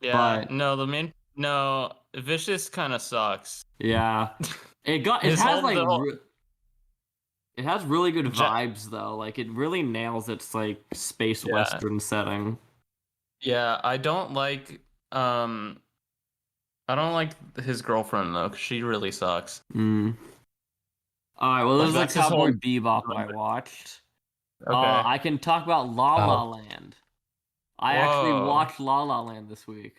Yeah, but- no, Vicious kind of sucks. Yeah, it His has whole- like the whole- it has really good Ja- vibes though. Like it really nails its like space Yeah. western setting. Yeah, I don't like his girlfriend though, 'cause she really sucks. Mm. All right, well, this is That's the his Cowboy whole- Bebop I watched. Okay. I can talk about La La Oh. Land. I actually Whoa. watched La La Land this week.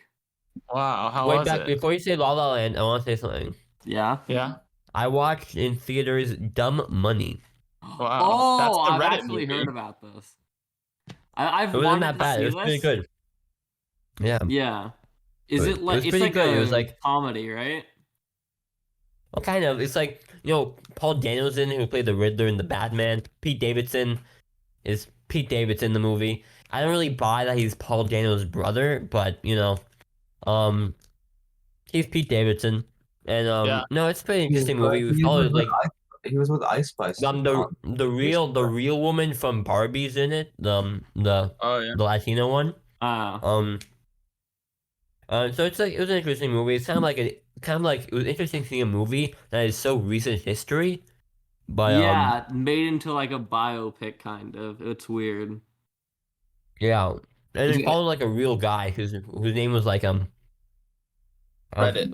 Wow, how Wait, was back it? before you say La La Land, I want to say something. Yeah. Yeah. I watched in theaters Dumb Money. Wow. Oh, That's the I've Reddit actually movie. heard about this. I've It wasn't wanted that to bad. see It was pretty this. good. Yeah. Yeah. Is It it like was it's pretty like good. a It was like- comedy, right? Well, kind of. It's like, Paul Danielson, who played the Riddler in the Batman. Pete Davidson is Pete Davidson in the movie. I don't really buy that he's Paul Daniels' brother, but, he's Pete Davidson. And, Yeah. no, it's a pretty interesting He was, movie. We he followed, was like, with he was with Ice Spice. the real woman from Barbie's in it. The Oh yeah. Latino one. Ah. So it's like, it was an interesting movie. It's kind of like it was interesting seeing a movie that is so recent history, but Yeah, made into like a biopic kind of. It's weird. yeah, and it Yeah. followed like a real guy whose name was like Reddit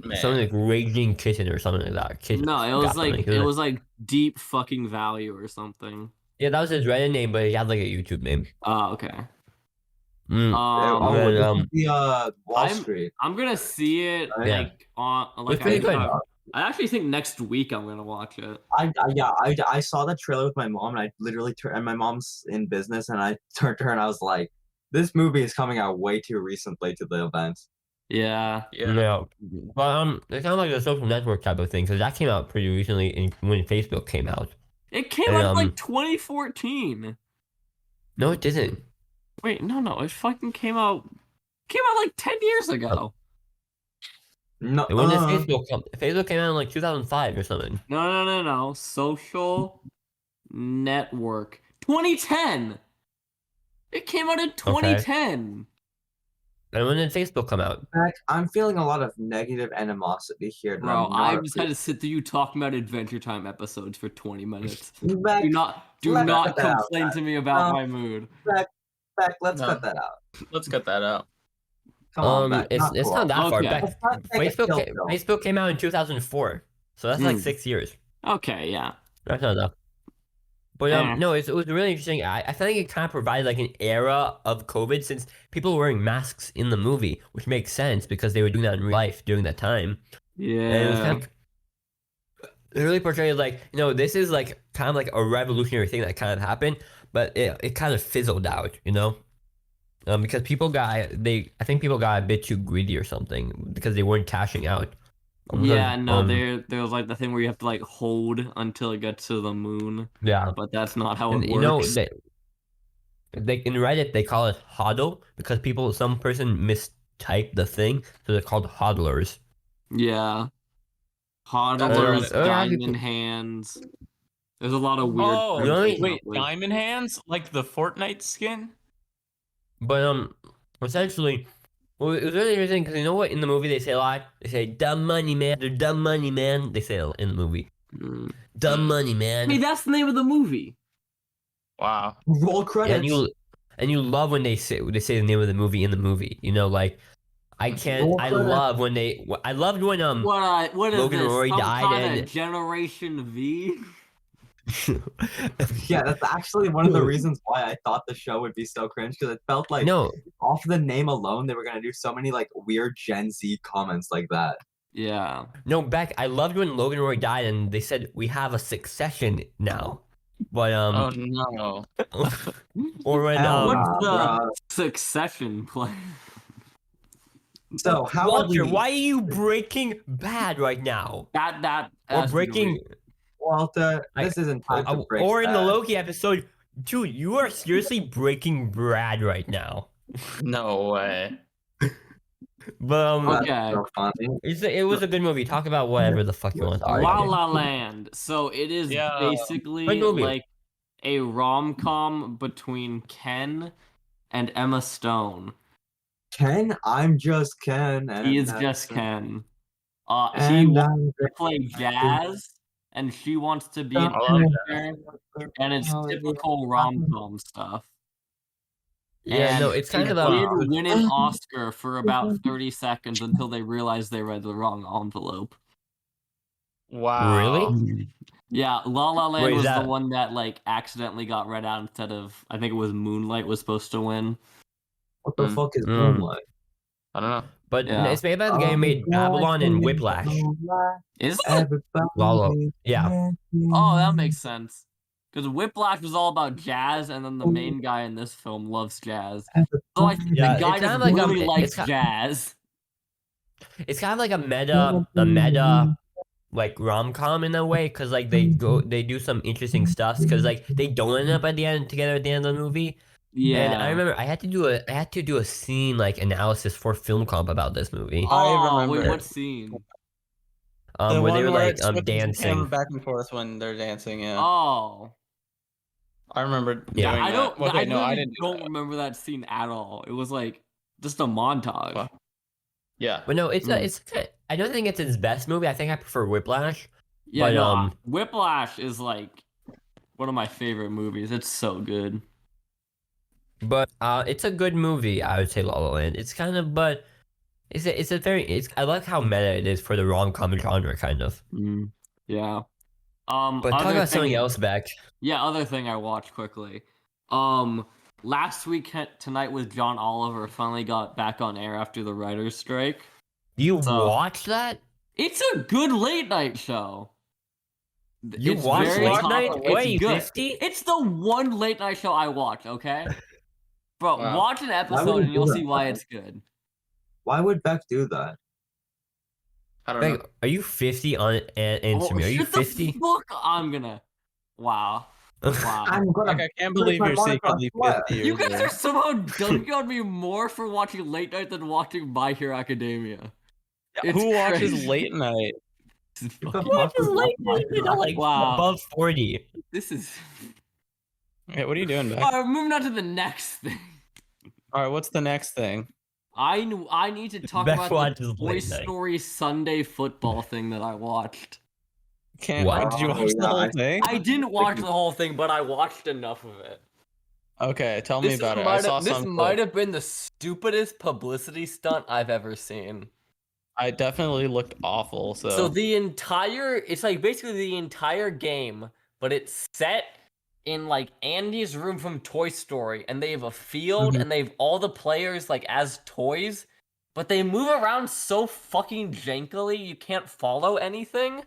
man. something like Raging Kitten or something like that. Kitten, No, it was got something. like it was like deep fucking value or something. yeah, that was his Reddit name, but he had like a YouTube name. Oh, okay. Mm. The Wall I'm- Street. I'm gonna see it Yeah. like on like pretty good. I actually think next week I'm gonna watch it. I saw the trailer with my mom, and I literally turned. And my mom's in business, and I turned to her and I was like, "This movie is coming out way too recently to the event." Yeah. Yeah. But it's kind of like a social network type of thing because that came out pretty recently when Facebook came out. It came And, out in like 2014. No, it didn't. Wait, no, it fucking came out like 10 years ago. No. When did Facebook come? Facebook came out in like 2005 or something. No. Social Network. 2010. It came out in 2010. And when did Facebook come out? Beck, I'm feeling a lot of negative animosity here. Bro, and I'm I've just had to sit through you talking about Adventure Time episodes for 20 minutes. Beck, Do let's not cut that out, complain guys. to me about No. my mood. Beck, let's No. cut that out. Let's cut that out. Come on, Beck. it's cool. not that far Okay. back. Let's not take a kill pill. Facebook came out in 2004, so that's like 6 years. Okay, yeah. That's not enough. But Eh. no, it was really interesting. I think it kind of provided like an era of COVID since people were wearing masks in the movie, which makes sense because they were doing that in real life during that time. And it was Yeah. kind of, it really portrayed like, this is like kind of like a revolutionary thing that kind of happened, but it kind of fizzled out, because I think people got a bit too greedy or something because they weren't cashing out. Yeah, no, there was like the thing where you have to like hold until it gets to the moon, Yeah. but that's not how And it works. they in Reddit they call it hodl because some person mistyped the thing, so they're called hodlers. Yeah. That's Hodlers, a Reddit. diamond hands. There's a lot of weird. Oh, terms they come wait, up with. diamond hands? Like the Fortnite skin? But essentially, well, it was really interesting because you know what in the movie they say a lot. They say "dumb money, man." They're dumb money, man. They say it in the movie. Mm. Dumb money, man. Hey, that's the name of the movie. Wow. Roll Yeah, credits. and you love when they say the name of the movie in the movie. Like I loved when What is Logan this? Roy Some died kind and- of Generation V? Yeah, that's actually one of the reasons why I thought the show would be so cringe because it felt like no, off the name alone they were gonna do so many like weird Gen Z comments like that. Yeah. no, Beck. I loved when Logan Roy died and they said we have a succession now. But Oh no. or when Hell What's nah, the bruh. Succession plan? So how Walter, are we, why are you Breaking Bad right now? That Or has to be breaking, Walter? I- This isn't time to break. or in the bad. Loki episode, dude, you are seriously Breaking Brad right now. No way. But That's Okay. so funny. it was a good movie. Talk about whatever the fuck you want to talk La about. La Land. So it is Yeah. basically Good movie. like a rom-com between Ken and Emma Stone. Ken, I'm just Ken. And He is that's just it. Ken. He And wants to play jazz, and she wants to be an I love actor, and it's typical rom-com stuff. Yeah, And no, it's kind they of did a win an Oscar for about 30 seconds until they realized they read the wrong envelope. Wow. Really? Yeah, La La Land Wait, is was that- the one that like accidentally got read out instead of, I think it was Moonlight was supposed to win. What the Mm. fuck is Mm. Moonlight? I don't know. but Yeah. it's made by the guy who made Babylon and Whiplash. Is it? Everybody Lala. Yeah. Oh, that makes sense. Because Whiplash was all about jazz, and then the main guy in this film loves jazz. So I think Yeah, the guy it's kind just of like really likes it's jazz. It's kind of like a meta like rom-com in a way because like they do some interesting stuff because like they don't end up together at the end of the movie. Yeah. And I remember I had to do a scene like analysis for Film Comp about this movie. Oh, wait, remember. what scene? Where they were like it's switching the camera dancing. back and forth when they're dancing. Yeah, Oh. I remember. Yeah. doing I don't. That. Well, I wait, no, I really didn't. Do don't that. remember that scene at all. It was like just a montage. What? Yeah. But no, it's I don't think it's his best movie. I think I prefer Whiplash. Yeah, But, no, Whiplash is like one of my favorite movies. It's so good. But it's a good movie. I would say La La Land. It's kind of but I like how meta it is for the rom-com genre kind of. Yeah. But talk other about something thing- else back. Yeah, other thing I watched quickly. Last week tonight with John Oliver finally got back on air after the writer's strike. You So- watched that? It's a good late night show. You It's watched very late top- night? it's What are you, good. 50? It's the one late night show I watch, okay? Bro, Wow. watch an would episode you and you'll do see that? why it's good. Why would Beck do that? I don't know. Like, are you 50 on Instagram? Are you shut the 50? fuck! I'm gonna. Wow. Wow. I'm gonna. Like, I can't put believe my you're money secretly on what? 50 years You guys old. are somehow dunking on me more for watching late night than watching My Hero Academia. It's Who watches crazy. late night? This is Who the fucking- fuck Just would like watch you know, like Wow. above 40. This is. Hey, what are you doing, Beck? Alright, moving on to the next thing. All right, what's the next thing? I need to talk Beck about the watches Toy late night. Story Sunday football thing that I watched. Can't. What? Did you Oh, watch the yeah, whole I- thing? I didn't watch the whole thing, but I watched enough of it. Okay, tell me This about it. I saw this some. might clips. have been the stupidest publicity stunt I've ever seen. I definitely looked awful. So it's like basically the entire game, but it's set in like Andy's room from Toy Story, and they have a field, Mhm. and they have all the players like as toys, but they move around so fucking jankily you can't follow anything. And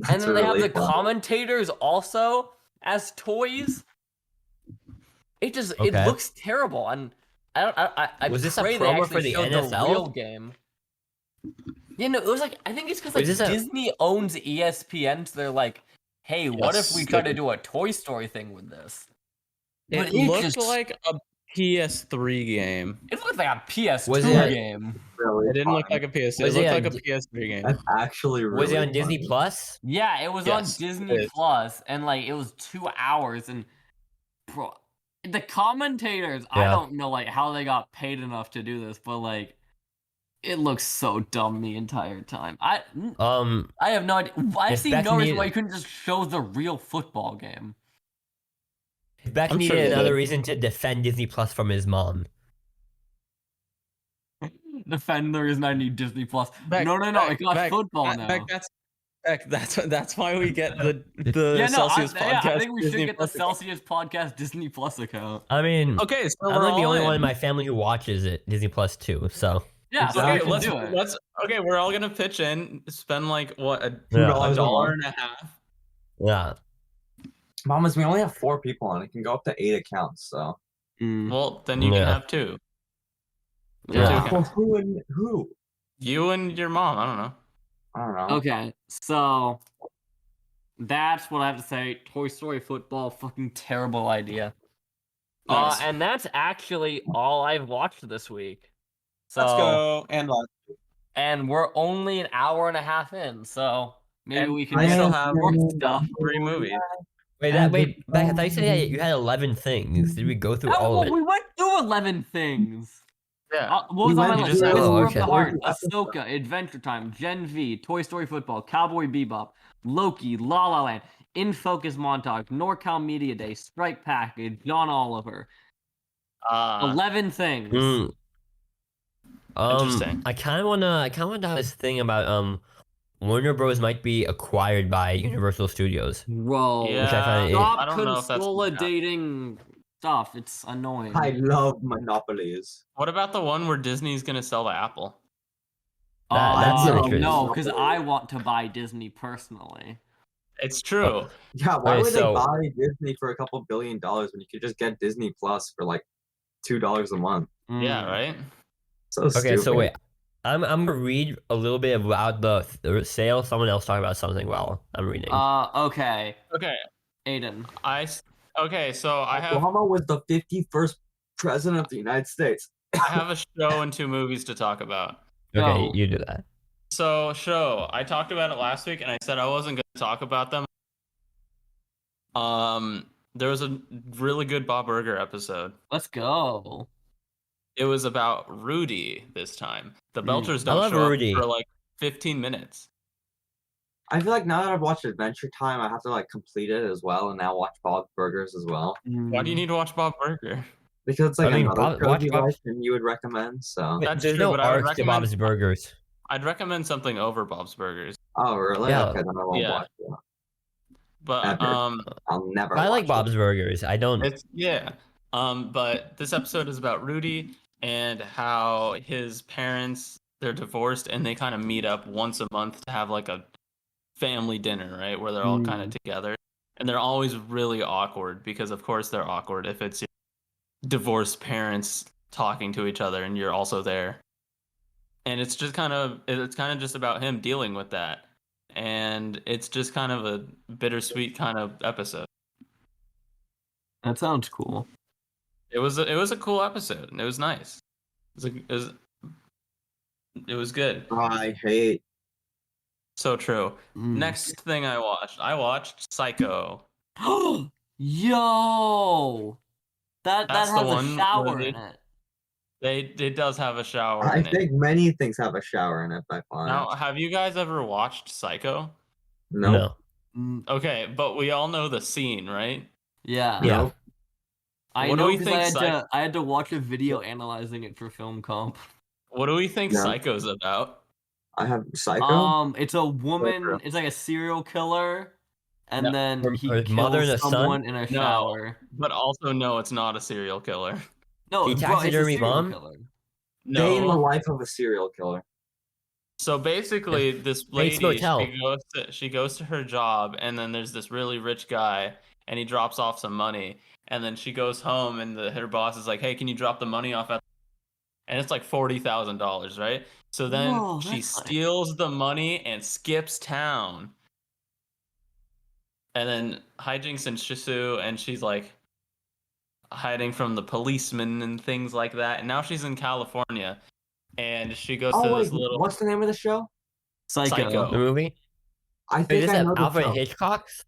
That's then they have really the fun. commentators also as toys. It just it Okay. looks terrible, and I Was this a pray they promo actually for the showed NSL? the real game. Yeah, no, it was like I think it's because like Was this a- Disney owns ESPN, so they're like, hey, what if we Yes, try to do a Toy Story thing with this? It But it looked just- like a PS3 game. It looked like a PS2 Was it- game. Really It didn't look fun. like a PS. It Was it looked on like a D- PS3 game. That's actually really Was it on fun. Disney Plus? Yeah, it was Yes, on it Disney is. Plus, and like it was 2 hours, and bro, the commentators, I Yeah. don't know like how they got paid enough to do this, but like it looks so dumb the entire time. I have no idea. I If see Beck no reason needed- why you couldn't just show the real football game. Beck I'm sure needed they another did. reason to defend Disney Plus from his mom. Defend the reason I need Disney Plus. Beck, No, it got Beck, football Beck, now. Beck, that's why we get the Yeah, no, Celsius podcast. I think we should Disney get the Plus account. Celsius Podcast Disney Plus account. I mean, Okay, so I'm we're like the all only in. one in my family who watches it, Disney Plus too. So Yeah, so Okay, we should do it. let's. Okay, we're all gonna pitch in, spend like what a Yeah. $1.50. yeah, Mamas, we only have 4 people and it can go up to 8 accounts. So Mm. Well, then you can Yeah. have 2. Yeah. Two accounts. who and who? You and your mom. I don't know. I don't know. Okay, so that's what I have to say. Toy Story football, fucking terrible idea. Nice. And that's actually all I've watched this week. So, Let's go. And we're only an hour and a half in, so maybe And we can we do still some have more stuff. 3 movies. wait, Beck, I thought you said you had 11 things. Did we go through all of it? We went through 11 things. Yeah. What was We on my went list? through- Whisper Oh, of the okay. Heart, AHSOKA, Adventure Time, Gen V, Toy Story Football, Cowboy Bebop, Loki, La La Land, In Focus Montage, NorCal Media Day, Strike Package, John Oliver. 11 things. Mm. Interesting. I kind of wanna have this thing about Warner Bros. Might be acquired by Universal Studios. Bro, Yeah, Which I find stop I don't know if that's gonna happen. consolidating stuff. It's annoying. I love monopolies. What about the one where Disney's gonna sell to Apple? That's interesting. no, because I want to buy Disney personally. It's true. Yeah, why Okay, would so- they buy Disney for a couple $1 billion when you could just get Disney Plus for like $2 a month? Yeah, Mm. right. So Okay, stupid. so wait, I'm gonna read a little bit about the sale. Someone else talk about something while I'm reading. Okay, Okay. Aiden. Okay, so I have Obama was the 51st president of the United States. I have a show and 2 movies to talk about. Okay, no. you do that. So, show. I talked about it last week and I said I wasn't going to talk about them. There was a really good Bob Burger episode. Let's go. It was about Rudy this time. The Mm. Belchers I don't love show Rudy. up for like 15 minutes. I feel like now that I've watched Adventure Time, I have to like complete it as well, and now watch Bob's Burgers as well Why do you need to watch Bob Burger? because it's like I mean, another show watch you Bob- like and you would recommend. So, Wait, That's there's true, no but I would arc to recommend- Bob's Burgers. I'd recommend something over Bob's Burgers. oh really? Yeah. Okay, then I won't Yeah. watch it. But Ever. I'll never. I like watch it. Bob's Burgers. I don't. it's yeah. But this episode is about Rudy and how his parents, they're divorced and they kind of meet up once a month to have like a family dinner, right? Where they're all kind of together. And they're always really awkward because of course they're awkward if it's your divorced parents talking to each other and you're also there. And it's just kind of just about him dealing with that. And it's just kind of a bittersweet kind of episode. That sounds cool. It was a cool episode and it was nice. It was It was good. I hate. So true. Mm. Next thing I watched Psycho. Yo, that That's the has a one shower where in it. it does have a shower I in it. think many things have a shower in it. I find. Now, have you guys ever watched Psycho? Nope. No. Mm, Okay, but we all know the scene, right? yeah. Yeah. Nope. I What do know we because think I had to watch a video analyzing it for film comp. What do we think Yeah. Psycho's about? I have Psycho. It's a woman. It's like a serial killer, and No, then her he mother and kills a son? someone in a No. shower. But also, no, it's not a serial killer. No, He bro, it's a taxidermy serial mom? killer. Day in the No. life of a serial killer. So basically, this Bates lady, Motel. she goes to her job, and then there's this really rich guy, and he drops off some money, and then she goes home, and her boss is like, "Hey, can you drop the money off at?" And it's like $40,000, right? So then Whoa, she that's nice. steals the money and skips town. And then hijinks ensue, and she's like hiding from the policemen and things like that. And now she's in California, and she goes to Oh this wait, little what's the name of the show? Psycho. The movie? I Wait, think is I that know the Alfred show. Hitchcock's?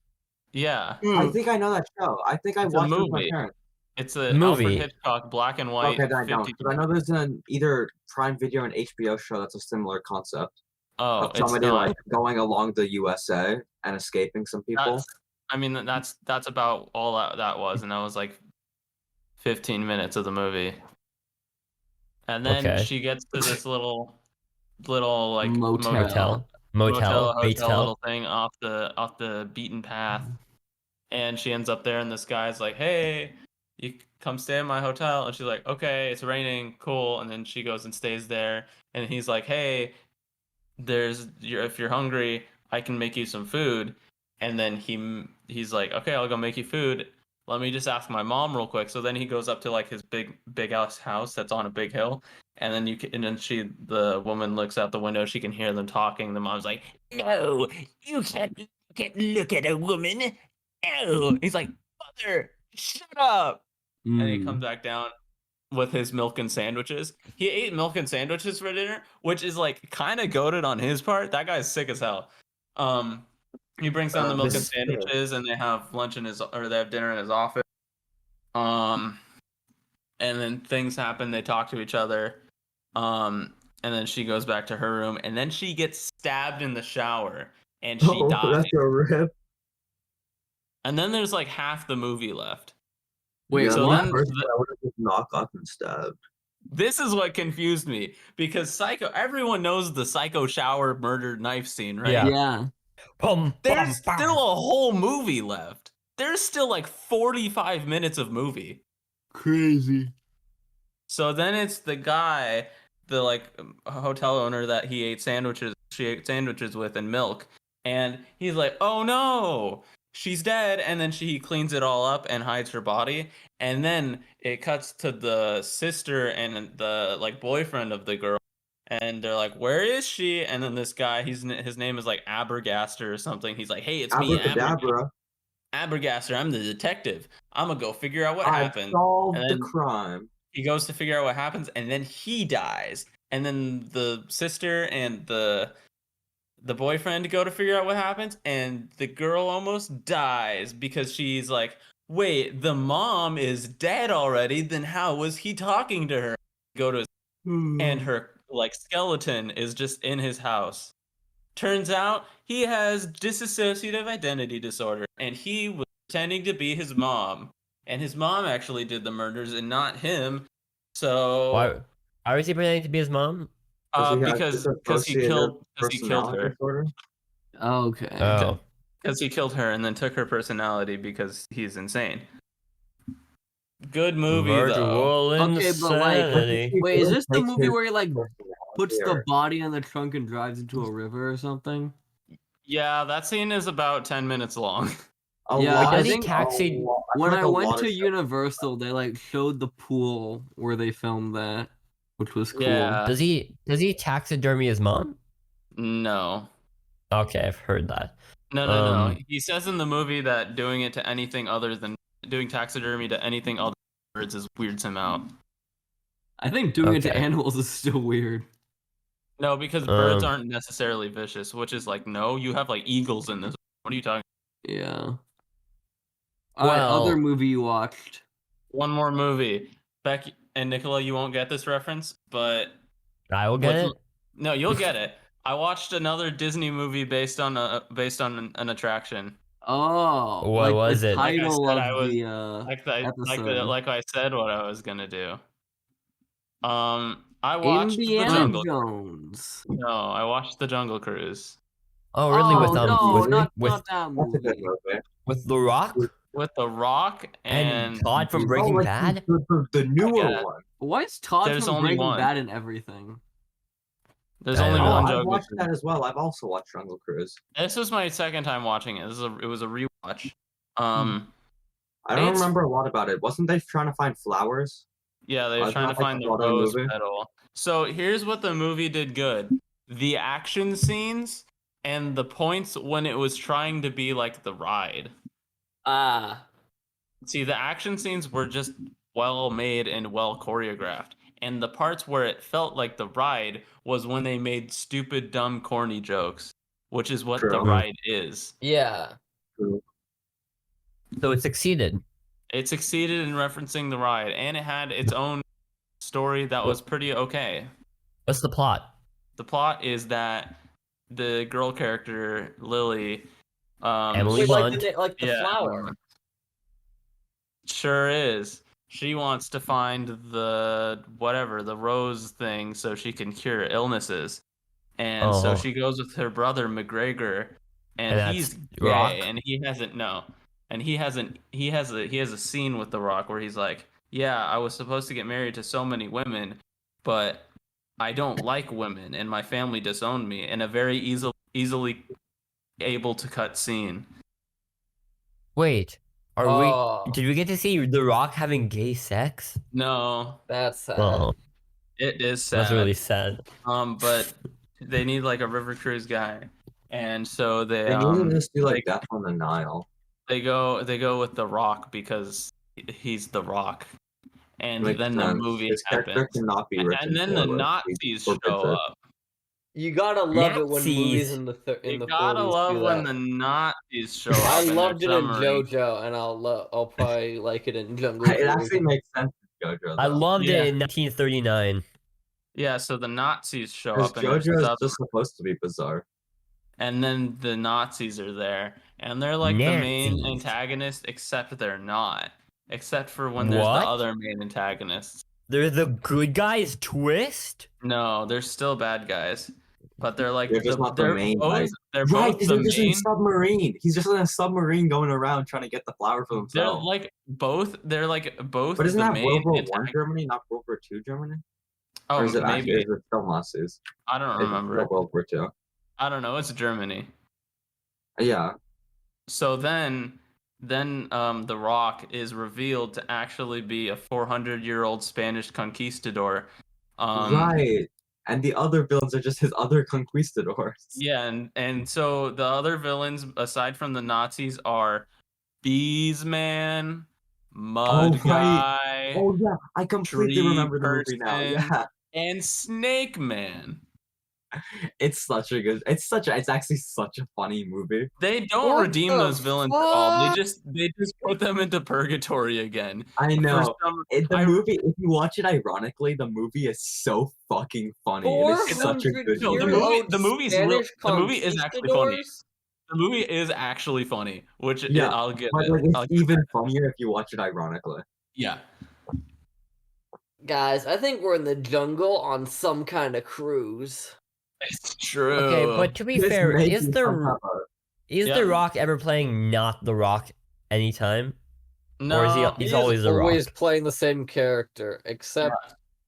Yeah, I think I know that show. I think I It's a watched it with my movie. parents. it's a Movie. Alfred Hitchcock black and white. Okay, then I don't. 50 But I know there's an either Prime Video and HBO show that's a similar concept Oh, of it's somebody not. like going along the USA and escaping some people. That's about all that was, and that was like 15 minutes of the movie. And then Okay. she gets to this little like Motel. Motel. Bates hotel Hell. little thing off the beaten path. And she ends up there, and this guy's like, "Hey, you come stay in my hotel." And she's like, "Okay, it's raining, cool." And then she goes and stays there, and he's like, "Hey, if you're hungry, I can make you some food." And then he's like, "Okay, I'll go make you food. Let me just ask my mom real quick." So then he goes up to like his big ass house that's on a big hill, and then the woman looks out the window. She can hear them talking. The mom's like, "No, you can't look at a woman. No." He's like, "Mother, shut up." And he comes back down with his milk and sandwiches. He ate milk and sandwiches for dinner, which is like kind of goated on his part. That guy's sick as hell. He brings down the milk and This- sandwiches, and they have they have dinner in his office. And then things happen. They talk to each other. And then she goes back to her room, and then she gets stabbed in the shower, and she dies. That's a rip. And then there's like half the movie left. Wait, yeah, so what? then- personally, I would have just knocked off and stabbed. This is what confused me, because everyone knows the Psycho shower murder knife scene, right? Yeah. Yeah. There's still a whole movie left. There's still like 45 minutes of movie. Crazy. So then it's the guy, the like hotel owner that she ate sandwiches with and milk. And he's like, "Oh no, she's dead." And then he cleans it all up and hides her body. And then it cuts to the sister and the like boyfriend of the girl. And they're like, "Where is she?" And then this guy, his name is like Abergaster or something. He's like, "Hey, it's me, Abracadabra. Abergaster. I'm the detective. I'm gonna go figure out what I happened." solved And the then- crime. He goes to figure out what happens, and then he dies. And then the sister and the boyfriend go to figure out what happens, and the girl almost dies because she's like, "Wait, the mom is dead already. Then how was he talking to her?" Go to and her like skeleton is just in his house. Turns out he has dissociative identity disorder, and he was pretending to be his mom, and his mom actually did the murders and not him. So Why was he pretending to be his mom? because he killed personality her. disorder. Okay. Oh. Because he killed her and then took her personality because he's insane. Good movie though. Virtual Okay, but, like, insanity. Wait, is this the Takes movie his where he like personality puts the there. body in the trunk and drives into a river or something? Yeah, that scene is about 10 minutes long. A Yeah, lot- I Does he think- taxi? a lot- When like I a went lot to of stuff- Universal, they like showed the pool where they filmed that, which was cool. Yeah. Does he taxidermy his mom? No. Okay, I've heard that. No. He says in the movie that doing taxidermy to anything other than birds weirds him out. I think doing it to Okay. animals is still weird. No, because birds Um, aren't necessarily vicious, which is like, no, you have like eagles in this. What are you talking? Yeah. All right, other Well, movie you watched. One more movie. Becky and Nicola, you won't get this reference, but I will get with it. no, you'll get it. I watched another Disney movie based on an attraction. Oh, What like was the it? Like I title said, I of was the episode. like I said what I was gonna do. I watched the Indiana Jungle. Jones. No, I watched the Jungle Cruise Oh, really? Oh no, With not with not that That's a good movie. movie. with The Rock with The Rock and and Todd from Oh, Breaking like Bad. the newer guess. one. Why is Todd There's from only Breaking one. Bad and everything? There's I only don't Oh, know. one I've Jungle watched Cruise. that as well. I've also watched Jungle Cruise. This was my second time watching it. It was a rewatch. I don't It's- remember a lot about it. Wasn't they trying to find flowers? Yeah, they were Wasn't trying to that, like, find the the plot of the rose movie? petal. So here's what the movie did good. The action scenes and the points when it was trying to be like the ride. Ah. See, the action scenes were just well made and well choreographed. And the parts where it felt like the ride was when they made stupid, dumb, corny jokes, which is what the True. ride is. Yeah. So it succeeded. It succeeded in referencing the ride, and it had its own story that was pretty okay. What's the plot? The plot is that the girl character, Lily, Emily Wait, Blunt. like the Yeah. flower. sure is. She wants to find the rose thing so she can cure illnesses. And so Oh. she goes with her brother McGregor, And and he's that's gay, Rock? and he has a scene with The Rock where he's like, "Yeah, I was supposed to get married to so many women, but I don't like women, and my family disowned me," in a very easily able to cut scene. Wait, Oh, did we get to see The Rock having gay sex? No, that's sad. Oh, it is sad. that's really sad. But they need like a river cruise guy, and so They need to just do like Death on the Nile. they go with The Rock because he's The Rock, and Makes then the sense. movie His character happens, cannot be rich and then the Nazis show up. You gotta love it when Nazis. movies in the You 40s gotta love do when that. the Nazis show up. I in their loved it in submarine. JoJo, and I'll probably like it in Jungle It Cruise. actually makes sense in JoJo. I though. loved Yeah. it in 1939. Yeah, so the Nazis show Because up in their JoJo is submarine, just supposed to be bizarre. and then the Nazis are there, and they're like the main Nazis. antagonist, except they're not. Except for when there's What? the other main antagonists. They're the good guys twist? No, they're still bad guys, but they're like They're just not the they're main both guys. they're Right, both because the they're just in a main. submarine. He's just in a submarine going around trying to get the flower for They're himself. like both. They're like both. But isn't the that main World War One antagonist- Germany, not World War Two Germany? Oh, Or is it maybe. actually, is it still Nazis? I don't Is it remember. still World War Two? I don't know. It's Germany. Yeah. So then The Rock is revealed to actually be a 400-year-old Spanish conquistador. Right. And the other villains are just his other conquistadors. Yeah, and so the other villains aside from the Nazis are Beesman, Mud right. Guy, Oh yeah, I completely Tree remember the movie now. person. Yeah. and Snake Man. It's actually such a funny movie. They don't What redeem the those villains at all. fuck? They just put them into purgatory again. I For know. some- The movie, if you watch it ironically, the movie is so fucking funny. It is such a good No, movie. the movie is actually funny. The movie is actually funny, which Yeah, I'll get. But like, it's even funnier if you watch it ironically. Yeah. Guys, I think we're in the jungle on some kind of cruise. It's true. Okay, but to be This fair, makes is me the somehow- Yeah. The Rock ever playing not The Rock anytime? no, Or is he he's always The Rock? always playing the same character, except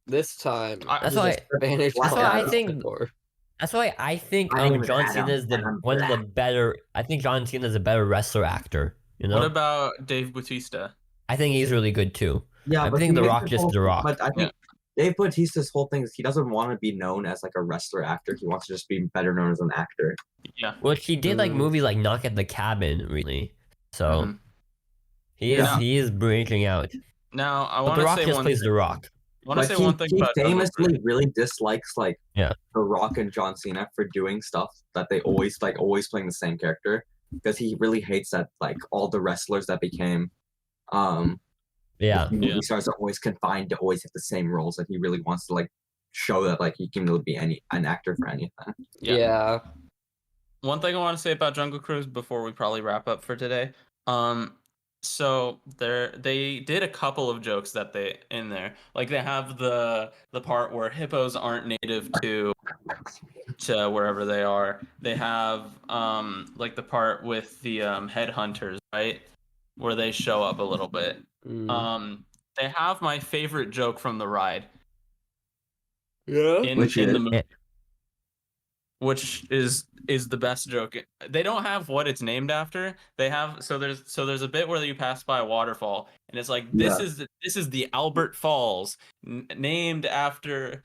this time. That's he's why- a Spanish that's why I think- conquistador. That's why I think I am John Adam, Cena is and I'm one of the black. better. I think John Cena is a better wrestler actor. You know, What about Dave Bautista? I think he's really good too. Yeah, I but think he The makes Rock his just whole- The Rock. But I think Dave Bautista's whole thing is he doesn't want to be known as like a wrestler actor. He wants to just be better known as an actor. Yeah. Well, he did like Mm. movies like Knock at the Cabin, really. So Mhm. he is Yeah. he is branching out. Now I But want The to Rock say just one. plays The Rock. want to But say one thing he about Jungle famously Cruise. really dislikes like Yeah. The Rock and John Cena for doing stuff that they always playing the same character, because he really hates that like all the wrestlers that became Yeah. movie stars are always confined to always hit the same roles, and he really wants to like show that like he can really be an actor for anything. Yeah. One thing I want to say about Jungle Cruise before we probably wrap up for today. So they did a couple of jokes that they in there. Like they have the part where hippos aren't native to wherever they are. They have like the part with the headhunters, right? Where they show up a little bit. They have my favorite joke from the ride. Yeah. In Which the is? movie. Which is the best joke. They don't have what it's named after. They have there's a bit where you pass by a waterfall and it's like this is the Albert Falls named after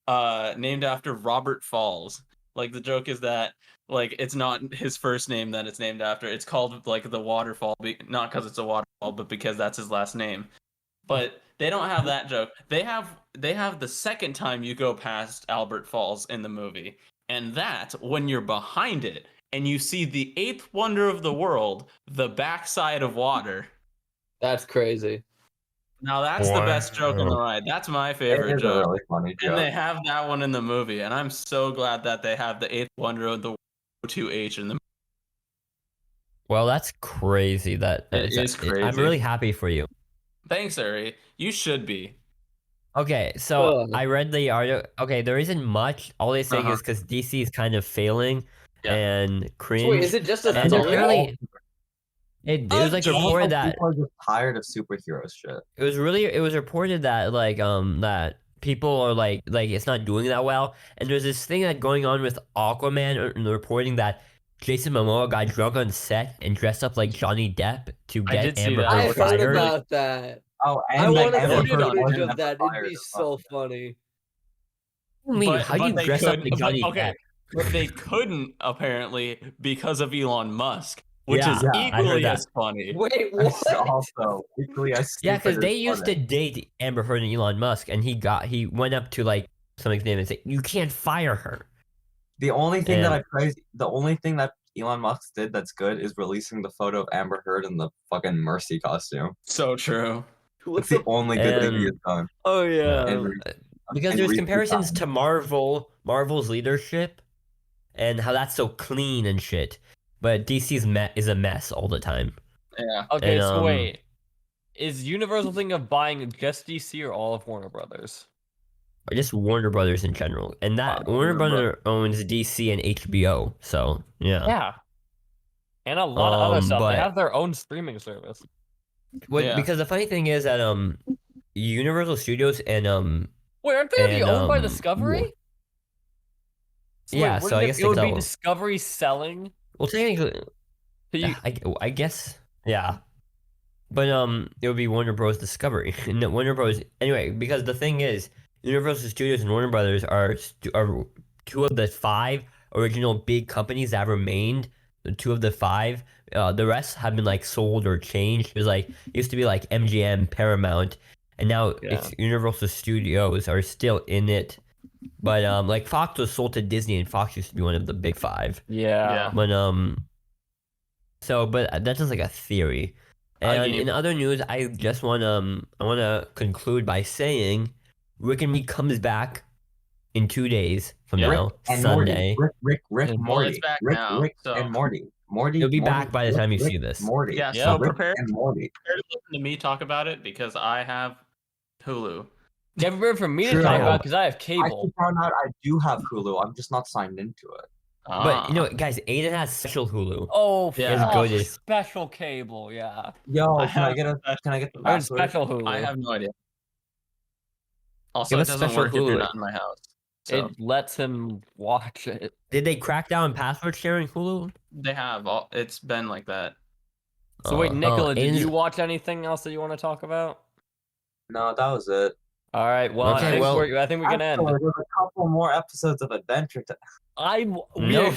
Robert Falls. Like the joke is that like it's not his first name that it's named after. It's called like the waterfall, not because it's a waterfall, but because that's his last name. But they don't have that joke. They have the second time you go past Albert Falls in the movie. And that, when you're behind it and you see the eighth wonder of the world, the backside of water. That's crazy. Now that's the best joke on the ride. That's my favorite It is joke. a really funny joke. And they have that one in the movie. And I'm so glad that they have the eighth wonder of the world 2H in the movie. Well, that's crazy. That It is crazy. I'm really happy for you. Thanks, Ari. You should be. Okay, so Ugh. I read the article. Okay, there isn't much. All they saying is because DC is kind of failing and cringe. So wait, is it just a and all? apparently, it was like reported that people are just tired of superhero shit. it was reported that like that people are like it's not doing that well, and there's this thing that going on with Aquaman and reporting that Jason Momoa got drunk on set and dressed up like Johnny Depp to I get did see Amber that. Heard I heard fired. about that. Oh, I and want to Amber see Heard Heard footage wasn't of that. It'd fired be as so well. funny. What do you mean? How do you they dress up could- like Johnny okay, Depp? but they couldn't apparently because of Elon Musk, which Yeah, is yeah, I heard equally that. as funny. Wait, That's what? also equally as Yeah, because stupid they as used funny. to date Amber Heard and Elon Musk, and he went up to like somebody's name and said, "You can't fire her." The only thing And- the only thing that Elon Musk did that's good is releasing the photo of Amber Heard in the fucking Mercy costume. So true. What's It's the only good thing he has done. Oh yeah. And Because and there's recent comparisons times. to Marvel's leadership, and how that's so clean and shit. But DC's is a mess all the time. Yeah. Okay, And, so wait. Is Universal thinking of buying just DC or all of Warner Brothers? Or just Warner Brothers in general, and that Warner Brothers owns DC and HBO. So yeah. Yeah. And a lot of other stuff. but- They have their own streaming service. Yeah. Because the funny thing is that Universal Studios and Wait, aren't they already And, owned by Wa- Discovery? Yeah, wait, so wouldn't I guess it would they be could- Discovery selling. well, technically, To you? I guess yeah, but it would be Warner Bros. Discovery. No, Warner Bros. Anyway, because the thing is, Universal Studios and Warner Brothers are two of the 5 original big companies that remained. The 2 of the 5. The rest have been like sold or changed. It was like it used to be like MGM, Paramount, and now it's Universal Studios are still in it. But like Fox was sold to Disney, and Fox used to be one of the big 5. Yeah. But but that's just like a theory. And in other news, I just want to conclude by saying Rick and Me comes back in 2 days from now, and Sunday. Rick, Well, Morty. it's back Rick, now, Rick so- and Morty. It'll be back by the time you see this. Morty. Yeah, Yeah. so Rick prepare and Morty. to listen to me talk about it because I have Hulu. Never been for me to True. talk about because I have I cable. actually found out I do have Hulu. I'm just not signed into it. But you know, guys, Aiden has special Hulu. Oh, Yeah. As fuck, good as- special cable, yeah. Yo, I can I have- get the Or password? special Hulu. I have no idea. Also, Give it us doesn't special work if you're Hulu. not in my house. So It lets him watch it. Did they crack down password sharing Hulu? they have all. It's been like that. So wait, Nicola, did Aiden's- you watch anything else that you want to talk about? No, that was it. All right, well, Okay, I think well- I think we can end. Actually, there's a couple more episodes of Adventure Time. No.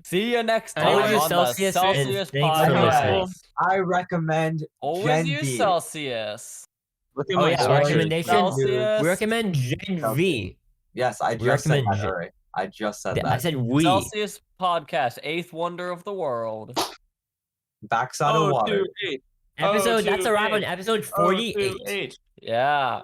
See you next time Always use on Celsius, the and Celsius thanks for podcast. listening. I recommend Always Gen use D. Celsius. Look at Oh my yeah, sweatshirt. recommendation. Celsius. We recommend Gen V. Yes, I We just said recommend that Gen- already. I just said I that. said we. Celsius podcast, eighth wonder of the world. Backside of water. 028. Episode. That's a wrap on 028. episode 48. 028. Yeah.